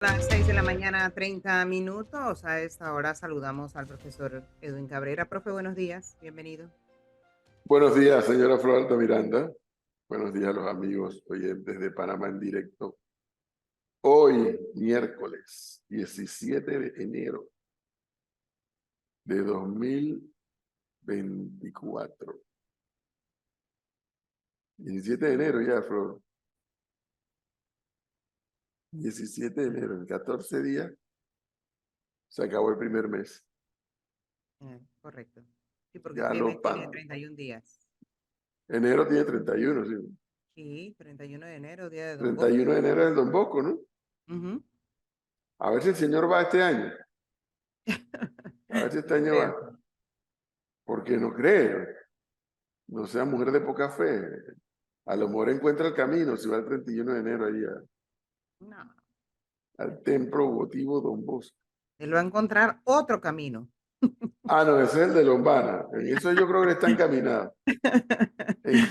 Las 6 de la mañana, 30 minutos. A esta hora saludamos al profesor Edwin Cabrera. Profe, buenos días, bienvenido. Buenos días, señora Flor Miranda. Buenos días a los amigos oyentes de Panamá en directo. Hoy, miércoles 17 de enero de 2024. 17 de enero ya, Flor. 17 de enero, en 14 días se acabó el primer mes. Correcto. Sí, porque este mes tiene Galopando. 31 días. Enero tiene 31, sí. Sí, 31 de enero, día de Don Bosco. 31 de enero es el Don Bosco, ¿no? Ujú. A ver si el señor va este año. A ver si este No año creo. va. Porque no creo. No sea mujer de poca fe. A lo mejor encuentra el camino si va el 31 de enero ahí No, al templo votivo Don Bosco. él va a encontrar otro camino. Ah, no, ese es el de Lombana. En eso yo creo que está encaminado. En,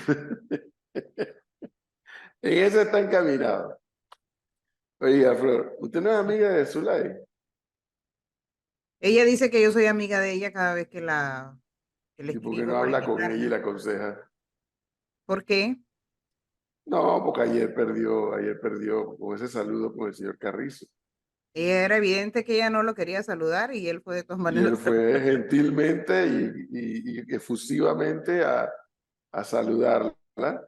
en ese está encaminado. Oiga, Flor, ¿usted no es amiga de Zulay? Ella dice que yo soy amiga de ella cada vez que le ¿Y por qué no escribo para habla con ella y invitarla. la aconseja? ¿Por qué? No, porque ayer perdió con ese saludo con el señor Carrizo. Era evidente que ella no lo quería saludar y él fue de todas Y él maneras. fue gentilmente y efusivamente a saludarla.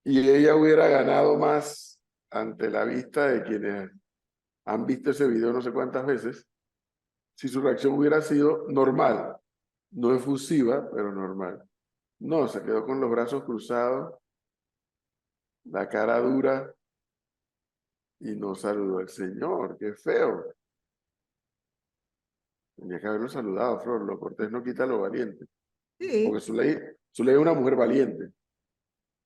Y ella hubiera ganado más ante la vista de quienes han visto ese video no sé cuántas veces, si su reacción hubiera sido normal, no efusiva, pero normal. No, se quedó con los brazos cruzados, la cara dura y no saludó al Señor. Qué feo. Tenía que haberlo saludado, Flor. Lo cortés no quita lo valiente. Sí, Porque Zuley es una mujer valiente.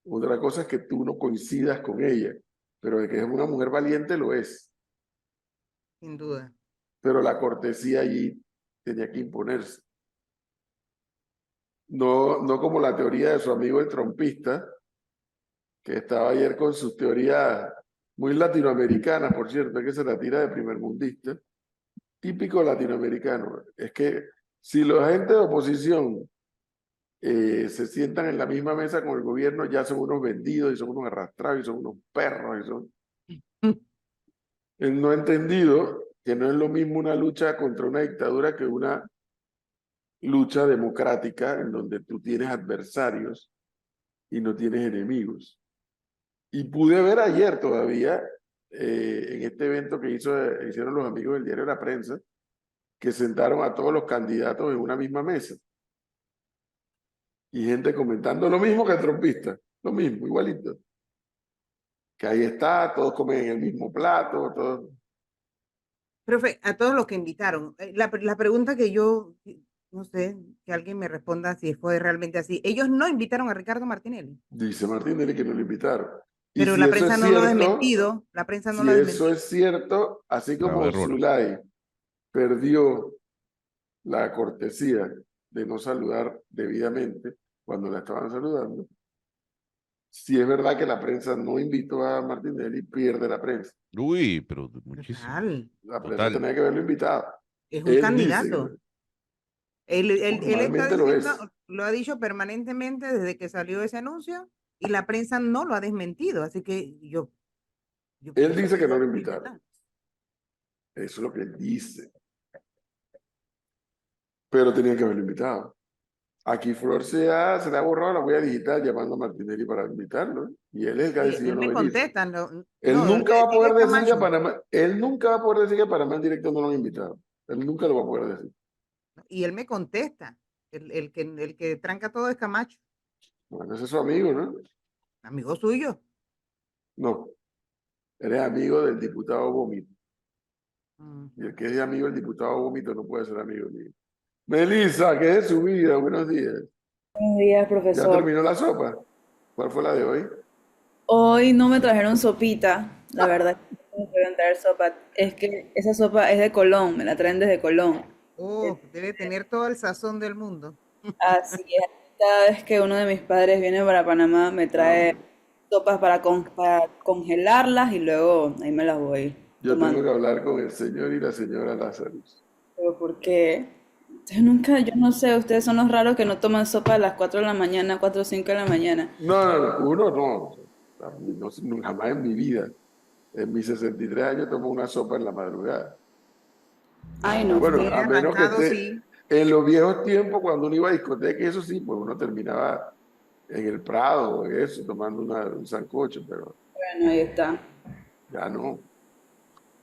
Otra cosa es que tú no coincidas con ella, pero de que es una mujer valiente lo es. sin duda. Pero la cortesía allí tenía que imponerse. No, no como la teoría de su amigo el trompista, que estaba ayer con sus teorías muy latinoamericanas, por cierto, que se la tira de primermundista, típico latinoamericano. Es que si los agentes de oposición se sientan en la misma mesa con el gobierno, ya son unos vendidos y son unos arrastrados y son unos perros. Él no ha entendido que no es lo mismo una lucha contra una dictadura que una lucha democrática en donde tú tienes adversarios y no tienes enemigos. Y pude ver ayer todavía, en este evento que hicieron los amigos del diario La Prensa, que sentaron a todos los candidatos en una misma mesa. Y gente comentando lo mismo que el trompista, lo mismo, igualito. Que ahí está, todos comen en el mismo plato, todos. Profe, a todos los que invitaron, la pregunta que yo, no sé, que alguien me responda si fue realmente así. Ellos no invitaron a Ricardo Martinelli, Dice Martínez que no lo invitaron. Y pero la prensa no lo ha si eso desmentido. es cierto, así Grave como error. Zulay perdió la cortesía de no saludar debidamente cuando la estaban saludando, si es verdad que la prensa no invitó a Martinelli, pierde la prensa. Uy, pero muchísimo. Total, La prensa Total. tenía que haberlo invitado. es un Él dice candidato. que Él está formalmente lo diciendo, es. lo ha dicho permanentemente desde que salió ese anuncio y la prensa no lo ha desmentido, así que yo Él pienso dice que que no es lo es invitaron. verdad. Eso es lo que él dice. Pero tenía que haberlo invitado. Aquí Flor se le ha borrado la huella digital llamando a Martinelli para invitarlo, ¿eh? Y él es el que ha Sí, decidido él no me venir. contesta, no, Él no, nunca va a sigue poder decir que a Camacho. Panamá, él nunca va a poder decir que a Panamá en directo no lo han invitado. Él nunca lo va a poder decir. Y él me contesta. El que tranca todo es Camacho, Bueno, ese es su amigo, ¿no? amigo suyo. No, eres amigo del diputado Vómito. Y el Ujú. que es amigo del diputado Vómito no puede ser amigo mío. Melissa, ¿qué es su vida? Buenos días. Buenos días, ¿Ya profesor. terminó la sopa? ¿Cuál fue la de hoy? Hoy no me trajeron sopita, la verdad. No me pudieron traer sopa. Es que esa sopa es de Colón, me la traen desde Colón. Oh, debe tener todo el sazón del mundo. Así es. Cada vez que uno de mis padres viene para Panamá, me Ah, trae sopas para congelarlas y luego ahí me las voy. Yo tengo que hablar con el señor y la señora Lazarus. Pero ¿por qué? Ustedes nunca, yo no sé, ustedes son los raros que no toman sopa a las 4 de la mañana, 4 o 5 de la mañana. No, uno no. Jamás en mi vida. En mis 63 años tomo una sopa en la madrugada. Ay, no, Bueno, Bien a menos que arrancado, esté sí. en los viejos tiempos, cuando uno iba a discoteca, eso sí, pues uno terminaba en el Prado, eso, tomando un sancocho, pero bueno, ahí está. ya no.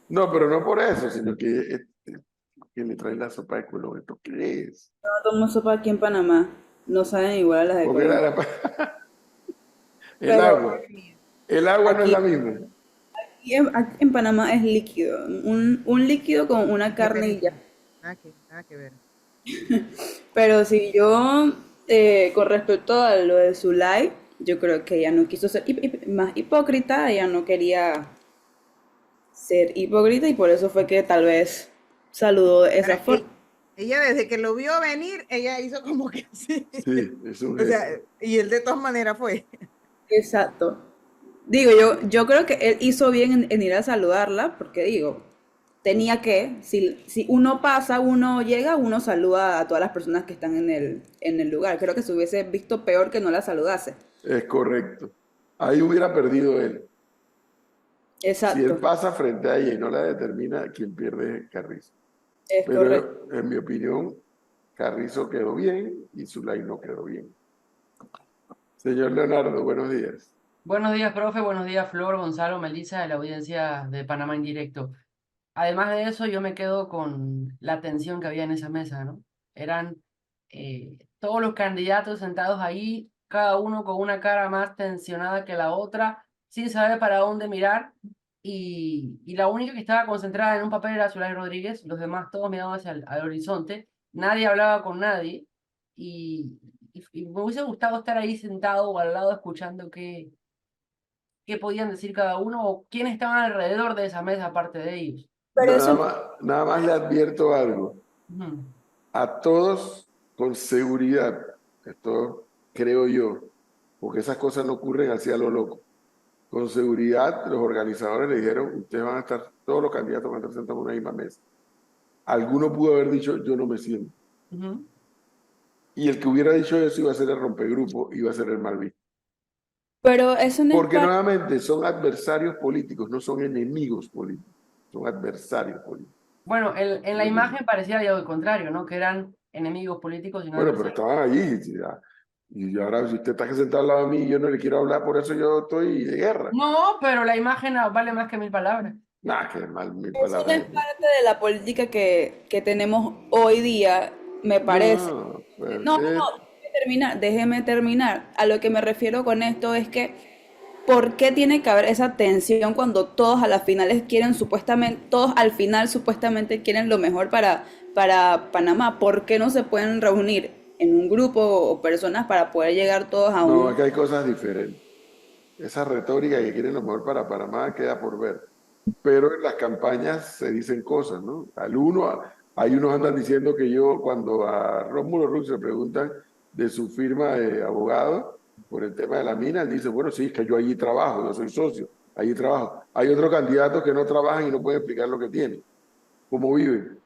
No, pero no por eso, sino que le traen la sopa de color. ¿Esto qué es? No tomo sopa aquí en Panamá. No saben igual a las de Porque era Colombia. el Pero agua. El agua no es aquí, la misma. aquí en Panamá es líquido. Un líquido con una carne y ya. Diferente. Nada que ver. Pero si yo, con respecto a lo de Zulay, yo creo que ella no quiso ser más hipócrita, ella no quería ser hipócrita y por eso fue que tal vez saludó de esa Ahora, forma. ella desde que lo vio venir, ella hizo como que así. Sí, es un O sea, gesto. y él de todas maneras fue. Exacto. Digo, yo creo que él hizo bien en ir a saludarla, porque digo, tenía que, si uno pasa, uno llega, uno saluda a todas las personas que están en el lugar. Creo que se hubiese visto peor que no la saludase. Es correcto. Ahí hubiera perdido él. Si él Exacto, pasa frente a ella y no la determina, quien pierde es Carrizo. es correcto. Pero en mi opinión, Carrizo quedó bien y Zulay no quedó bien. Señor Leonardo, buenos días. Buenos días, profe. Buenos días, Flor, Gonzalo, Melissa, de la audiencia de Panamá en directo. Además de eso, yo me quedo con la tensión que había en esa mesa, ¿no? Eran todos los candidatos sentados ahí, cada uno con una cara más tensionada que la otra, sin saber para dónde mirar. Y la única que estaba concentrada en un papel era Zulay Rodríguez, los demás todos miraban hacia al horizonte, nadie hablaba con nadie. Y me hubiese gustado estar ahí sentado o al lado escuchando qué podían decir cada uno o quiénes estaban alrededor de esa mesa aparte de ellos. Pero eso, Nada más le advierto algo. Ujú. A todos con seguridad, esto creo yo, porque esas cosas no ocurren así a lo loco. Con seguridad, los organizadores le dijeron, ustedes van a estar, todos los candidatos van a estar sentados en una misma mesa. Alguno pudo haber dicho, yo no me siento. Ujú. Y el que hubiera dicho eso iba a ser el rompegrupo, iba a ser el mal visto. pero eso no es Porque parte, nuevamente son adversarios políticos, no son enemigos políticos, son adversarios políticos. Bueno, en la imagen parecía algo contrario, ¿no? Que eran enemigos políticos y no Bueno, pero adversarios. estaban allí. Y ahora, si usted está sentado al lado de mí y yo no le quiero hablar, por eso yo estoy de guerra. No, pero la imagen vale más que 1000 palabras. Nada, que mal, mil eso no palabras. es parte de la política que tenemos hoy día, me parece. No, pues No, no, no, déjeme terminar. A lo que me refiero con esto es que, ¿por qué tiene que haber esa tensión cuando todos a las finales quieren supuestamente, todos al final supuestamente quieren lo mejor para Panamá? ¿Por qué no se pueden reunir en un grupo o personas para poder llegar todos a no, un... aquí hay cosas diferentes. Esa retórica que quieren lo mejor para Panamá queda por ver. Pero en las campañas se dicen cosas, ¿no? Hay unos andan diciendo que yo, cuando a Rómulo Rux le preguntan de su firma de abogado por el tema de la mina, él dice, bueno, sí, es que yo allí trabajo, yo soy socio, allí trabajo. Hay otros candidatos que no trabajan y no pueden explicar lo que tienen, cómo viven,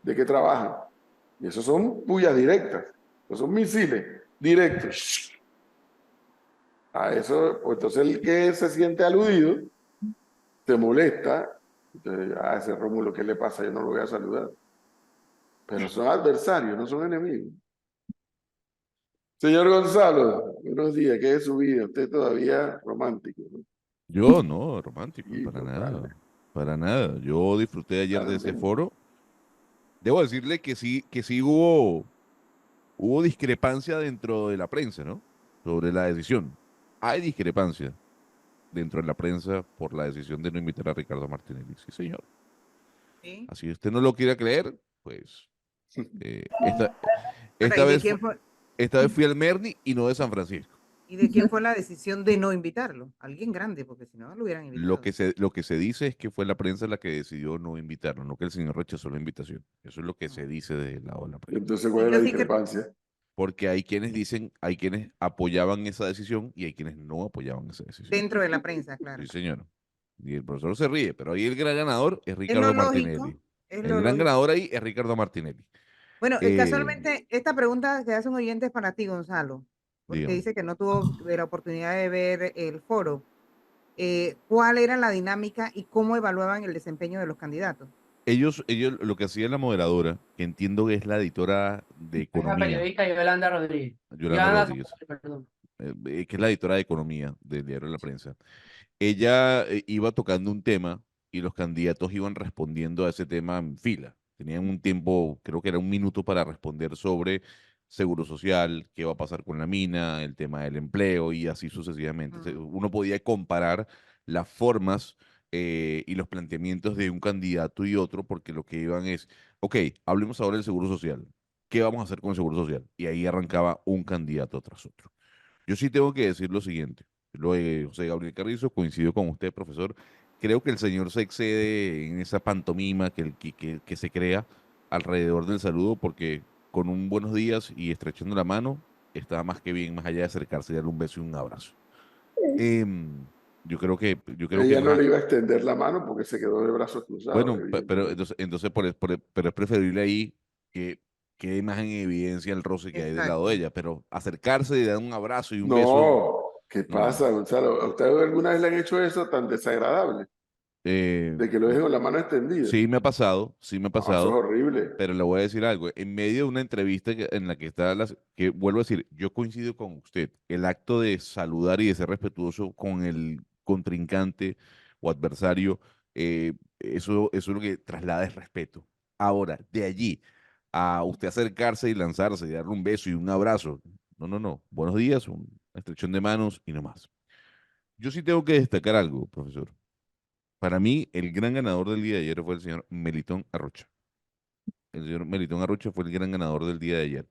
de qué trabajan. Y esos son pullas directas, esos son misiles directos. A eso, pues entonces el que se siente aludido, te molesta, entonces, ese Rómulo, ¿qué le pasa? Yo no lo voy a saludar. Pero son adversarios, no son enemigos. Señor Gonzalo, buenos días, ¿qué es su vida? Usted todavía romántico, ¿no? Yo no, romántico, Sí, para total, nada, para nada. Yo disfruté ayer de ese totalmente. foro. Debo decirle que sí hubo discrepancia dentro de la prensa, ¿no? Sobre la decisión. Hay discrepancia dentro de la prensa por la decisión de no invitar a Ricardo Martinelli. Sí, señor. ¿Sí? Así usted no lo quiera creer, pues eh, esta, Ahora, esta vez esta vez fui al Merni y no de San Francisco. ¿y de quién fue la decisión de no invitarlo? Alguien grande, porque si no lo hubieran invitado. Lo que se dice es que fue la prensa la que decidió no invitarlo, no que el señor rechazó la invitación. Eso es lo que se dice del lado de la prensa. Entonces, ¿cuál Sí, es la yo sí que discrepancia? Porque hay quienes dicen, hay quienes apoyaban esa decisión y hay quienes no apoyaban esa decisión. dentro de la prensa, Sí, claro. señor. Y el profesor se ríe, pero ahí el gran ganador es Es lo Ricardo lógico, Martinelli. es El lo gran lógico. ganador ahí es Ricardo Martinelli. Bueno, Eh, casualmente, esta pregunta que hace un oyente es para ti, Gonzalo, porque dígame. dice que no tuvo la oportunidad de ver el foro. ¿Cuál era la dinámica y cómo evaluaban el desempeño de los candidatos? Ellos lo que hacía la moderadora, que entiendo que es la editora de Es la economía, periodista Yolanda Rodríguez. Yolanda Yolanda Rodríguez, Sandoval, perdón. que es la editora de economía del diario de la prensa. Ella iba tocando un tema y los candidatos iban respondiendo a ese tema en fila. Tenían un tiempo, creo que era un minuto para responder sobre seguro social, qué va a pasar con la mina, el tema del empleo y así sucesivamente. Uno podía comparar las formas y los planteamientos de un candidato y otro porque lo que iban es, ok, hablemos ahora del seguro social. ¿Qué vamos a hacer con el seguro social? Y ahí arrancaba un candidato tras otro. Yo sí tengo que decir lo siguiente. Lo de José Gabriel Carrizo, coincido con usted, profesor. Creo que el señor se excede en esa pantomima que se crea alrededor del saludo, porque con un buenos días y estrechando la mano, está más que bien, más allá de acercarse y darle un beso y un abrazo. Em, yo creo que Ella no más, le iba a extender la mano porque se quedó de brazos cruzados, bueno, pero evidentemente. entonces pero es preferible ahí que quede más en evidencia el roce que hay del lado de Exacto. ella, pero acercarse y dar un abrazo y un beso, No, ¿qué no, no, no. pasa, Gonzalo? ¿A usted alguna vez le han hecho eso tan desagradable? Eh, De que lo dejen con la mano extendida. sí me ha No, eso es pasado, horrible. pero le voy a decir algo. En medio de una entrevista en la que está, que vuelvo a decir, yo coincido con usted, el acto de saludar y de ser respetuoso con el contrincante o adversario, eso es lo que traslada es respeto. Ahora, de allí a usted acercarse y lanzarse y darle un beso y un abrazo, no, no, no. Buenos días, una estrechón de manos y no más. Yo sí tengo que destacar algo, profesor. Para mí, el gran ganador del día de ayer fue el señor Melitón Arrocha. El señor Melitón Arrocha fue el gran ganador del día de ayer.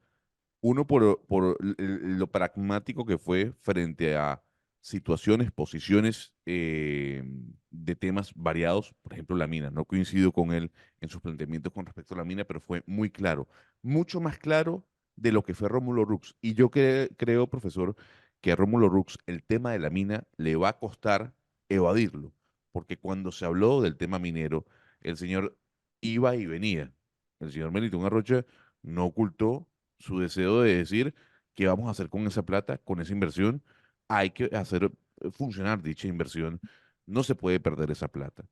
Uno, por lo pragmático que fue frente a situaciones, posiciones de temas variados. Por ejemplo, la mina. No coincido con él en sus planteamientos con respecto a la mina, pero fue muy claro. Mucho más claro de lo que fue Rómulo Rux. Y yo creo, profesor, que a Rómulo Rux el tema de la mina le va a costar evadirlo. Porque cuando se habló del tema minero, el señor iba y venía. El señor Melitón Arrocha no ocultó su deseo de decir qué vamos a hacer con esa plata, con esa inversión. Hay que hacer funcionar dicha inversión. No se puede perder esa plata.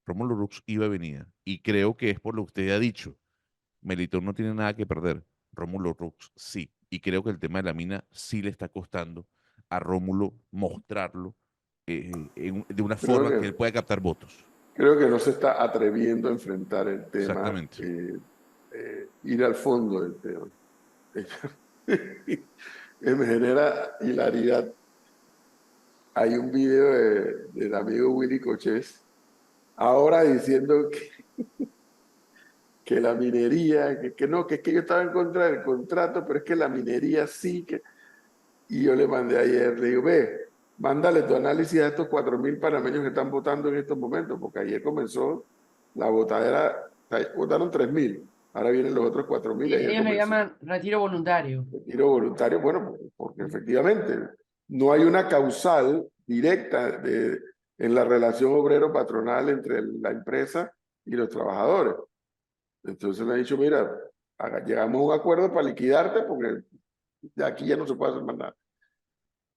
Rómulo Rux iba y venía. Y creo que es por lo que usted ha dicho. Melitón no tiene nada que perder. Rómulo Rux sí. Y creo que el tema de la mina sí le está costando a Rómulo mostrarlo de una Creo forma que él que, pueda captar votos. creo que no se está atreviendo a enfrentar el tema, Exactamente. ir al fondo del tema. Me genera hilaridad. Hay un video del amigo Willy Cochés ahora diciendo que la minería, que no, que es que yo estaba en contra del contrato, pero es que la minería sí que... Y yo le mandé ayer, le digo, ve, mándale tu análisis a estos 4.000 panameños que están votando en estos momentos, porque ayer comenzó la votadera, o sea, votaron 3.000, ahora vienen los otros 4.000 y Sí, ayer ellos le comenzó. llaman retiro voluntario. Retiro voluntario, bueno, porque efectivamente no hay una causal directa en la relación obrero-patronal entre la empresa y los trabajadores. Entonces le han dicho, mira, llegamos a un acuerdo para liquidarte porque de aquí ya no se puede hacer más nada.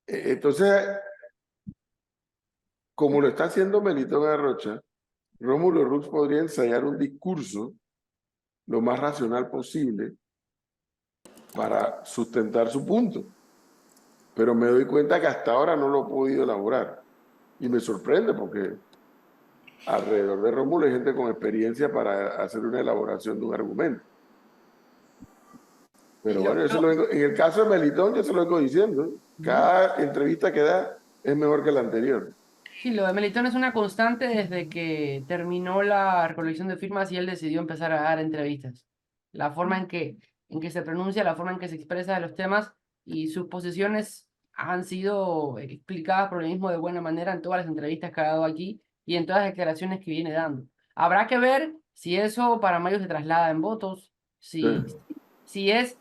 Entonces, como lo está haciendo Melitón Arrocha, Rómulo Rux podría ensayar un discurso lo más racional posible para sustentar su punto. Pero me doy cuenta que hasta ahora no lo he podido elaborar. Y me sorprende porque alrededor de Rómulo hay gente con experiencia para hacer una elaboración de un argumento. Y Pero bueno, en el caso de Melitón, yo se lo vengo diciendo. Cada entrevista que da es mejor que la anterior. sí, lo de Melitón es una constante desde que terminó la recolección de firmas y él decidió empezar a dar entrevistas. La forma en que se pronuncia, la forma en que se expresa de los temas y sus posiciones han sido explicadas por el mismo de buena manera en todas las entrevistas que ha dado aquí y en todas las declaraciones que viene dando. Habrá que ver si eso para mayo se traslada en votos, Sí. si es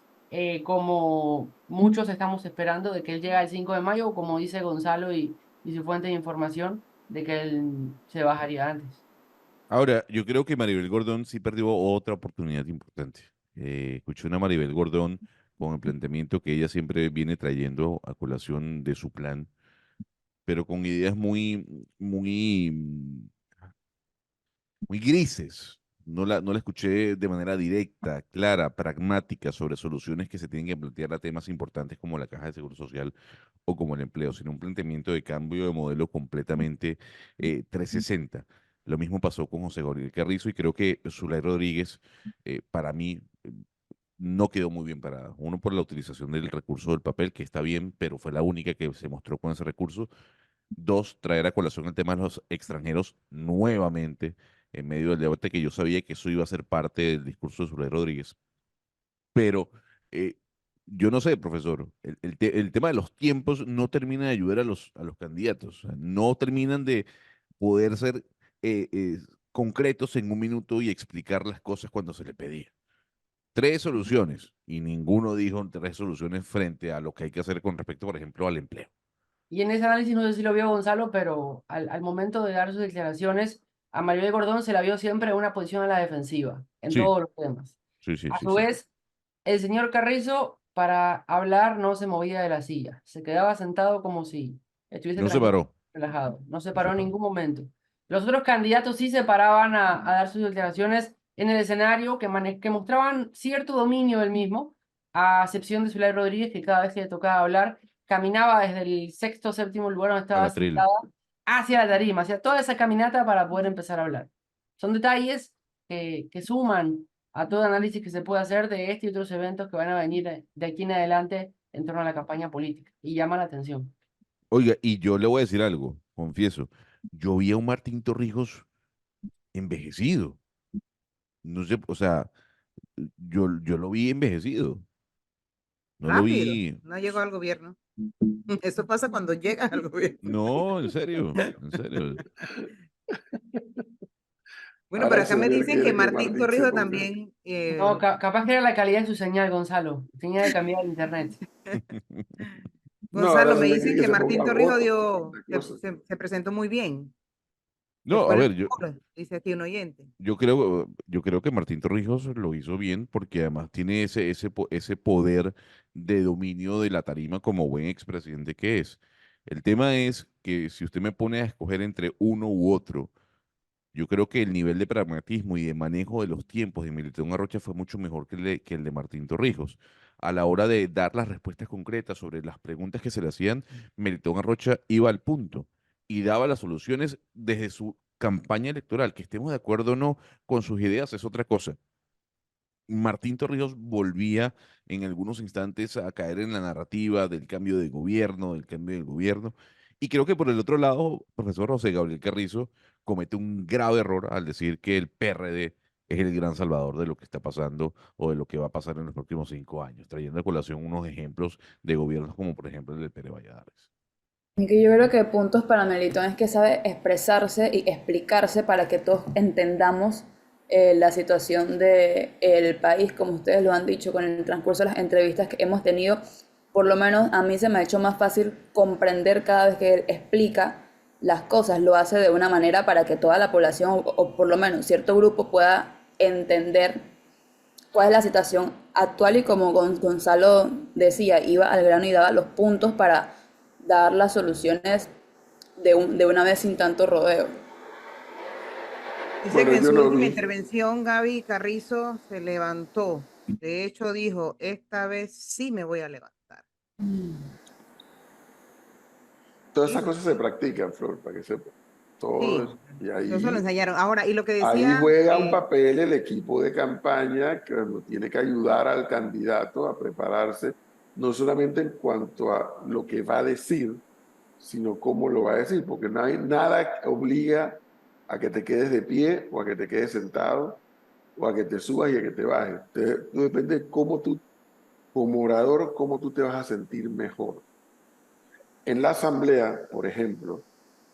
como muchos estamos esperando de que él llegue el 5 de mayo, como dice Gonzalo y su fuente de información, de que él se bajaría antes. Ahora, yo creo que Maribel Gordón sí perdió otra oportunidad importante. Escuché una Maribel Gordón con el planteamiento que ella siempre viene trayendo a colación de su plan, pero con ideas muy grises. No la escuché de manera directa, clara, pragmática sobre soluciones que se tienen que plantear a temas importantes como la caja de seguro social o como el empleo, sino un planteamiento de cambio de modelo completamente 360. Lo mismo pasó con José Gabriel Carrizo y creo que Zulay Rodríguez, para mí, no quedó muy bien parada. Uno, por la utilización del recurso del papel, que está bien, pero fue la única que se mostró con ese recurso. Dos, traer a colación el tema de los extranjeros nuevamente en medio del debate, que yo sabía que eso iba a ser parte del discurso de Zulay Rodríguez. Pero eh, yo no sé, profesor, el tema de los tiempos no termina de ayudar a los candidatos. O sea, no terminan de poder ser eh, eh, concretos en un minuto y explicar las cosas cuando se le pedía. Tres soluciones y ninguno dijo tres soluciones frente a lo que hay que hacer con respecto, por ejemplo, al empleo. Y en ese análisis no sé si lo vio Gonzalo, pero al momento de dar sus declaraciones, a Maribel Gordón se la vio siempre en una posición a la defensiva, en Sí, todos los temas. sí, sí, A sí, su sí. vez, el señor Carrizo, para hablar, no se movía de la silla. Se quedaba sentado como si estuviese No se tranquilo, paró, relajado. No se no se paró en paró. ningún momento. Los otros candidatos sí se paraban a dar sus declaraciones en el escenario que mostraban cierto dominio del mismo, a excepción de Zulay Rodríguez, que cada vez que le tocaba hablar, caminaba desde el sexto o séptimo lugar donde Al estaba atril. sentada hacia la tarima, hacia toda esa caminata para poder empezar a hablar. Son detalles que suman a todo análisis que se puede hacer de este y otros eventos que van a venir de aquí en adelante en torno a la campaña política. Y llama la atención. Oiga, y yo le voy a decir algo, confieso. Yo vi a un Martín Torrijos envejecido. No sé, o sea, yo lo vi envejecido. No lo Rápido, vi. no llegó al gobierno. Eso pasa cuando llegas al gobierno. No, en serio, en serio. Bueno, Ahora pero el acá me señor dicen que quiere que Martín Martín se Torrijos ponga. también, No, capaz que era la calidad de su señal, Gonzalo. Tenía que cambiar el internet. No, ahora Gonzalo, el me señor dicen quiere que que se Martín ponga Torrijos votos. dio, Una cosa. se presentó muy bien, que No, fue a el ver, mejor, dice aquí un oyente. yo creo que Martín Torrijos lo hizo bien porque además tiene ese poder de dominio de la tarima como buen expresidente que es. El tema es que si usted me pone a escoger entre uno u otro, yo creo que el nivel de pragmatismo y de manejo de los tiempos de Melitón Arrocha fue mucho mejor que el de Martín Torrijos. A la hora de dar las respuestas concretas sobre las preguntas que se le hacían, Melitón Arrocha iba al punto y daba las soluciones desde su campaña electoral. Que estemos de acuerdo o no con sus ideas es otra cosa. Martín Torrijos volvía en algunos instantes a caer en la narrativa del cambio de gobierno, del cambio del gobierno. Y creo que por el otro lado, profesor José Gabriel Carrizo comete un grave error al decir que el PRD es el gran salvador de lo que está pasando o de lo que va a pasar en los próximos 5 años, trayendo a colación unos ejemplos de gobiernos como por ejemplo el de Pere Valladares. Y que yo creo que puntos para Melitón es que sabe expresarse y explicarse para que todos entendamos la situación del país, como ustedes lo han dicho con el transcurso de las entrevistas que hemos tenido. Por lo menos a mí se me ha hecho más fácil comprender cada vez que él explica las cosas, lo hace de una manera para que toda la población, o por lo menos cierto grupo, pueda entender cuál es la situación actual y como Gonzalo decía, iba al grano y daba los puntos para dar las soluciones de una vez sin tanto rodeo. Dice Bueno, que en yo su no última vi. intervención Gaby Carrizo se levantó. De hecho, dijo, esta vez sí me voy a levantar. Todas Sí, esas cosas se practican, Flor, para que sepa. Todo sí, eso. Y eso lo enseñaron. Ahora, y lo que ahí decía, juega un papel el equipo de campaña que tiene que ayudar al candidato a prepararse, no solamente en cuanto a lo que va a decir, sino cómo lo va a decir, porque no hay nada que obliga a que te quedes de pie o a que te quedes sentado o a que te subas y a que te bajes. Depende de cómo tú, como orador, cómo tú te vas a sentir mejor. En la asamblea, por ejemplo,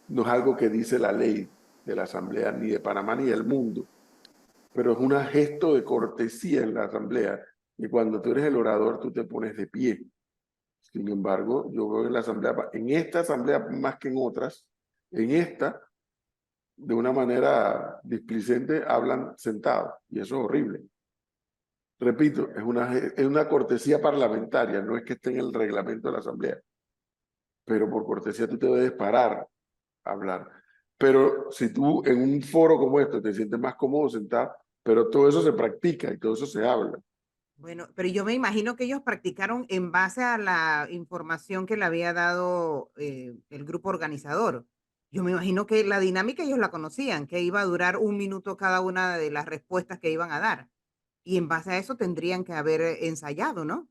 no es algo que dice la ley de la asamblea ni de Panamá ni del mundo, pero es un gesto de cortesía en la asamblea y cuando tú eres el orador tú te pones de pie. Sin embargo, yo veo en la asamblea, en esta asamblea más que en otras, En esta, de una manera displicente, hablan sentados, y eso es horrible. Repito, es una cortesía parlamentaria, no es que esté en el reglamento de la Asamblea, pero por cortesía tú te debes parar a hablar. Pero si tú en un foro como este te sientes más cómodo sentado, pero todo eso se practica y todo eso se habla. Bueno, pero yo me imagino que ellos practicaron en base a la información que le había dado el grupo organizador. Yo me imagino que la dinámica ellos la conocían, que iba a durar 1 minuto cada una de las respuestas que iban a dar. Y en base a eso tendrían que haber ensayado, ¿no?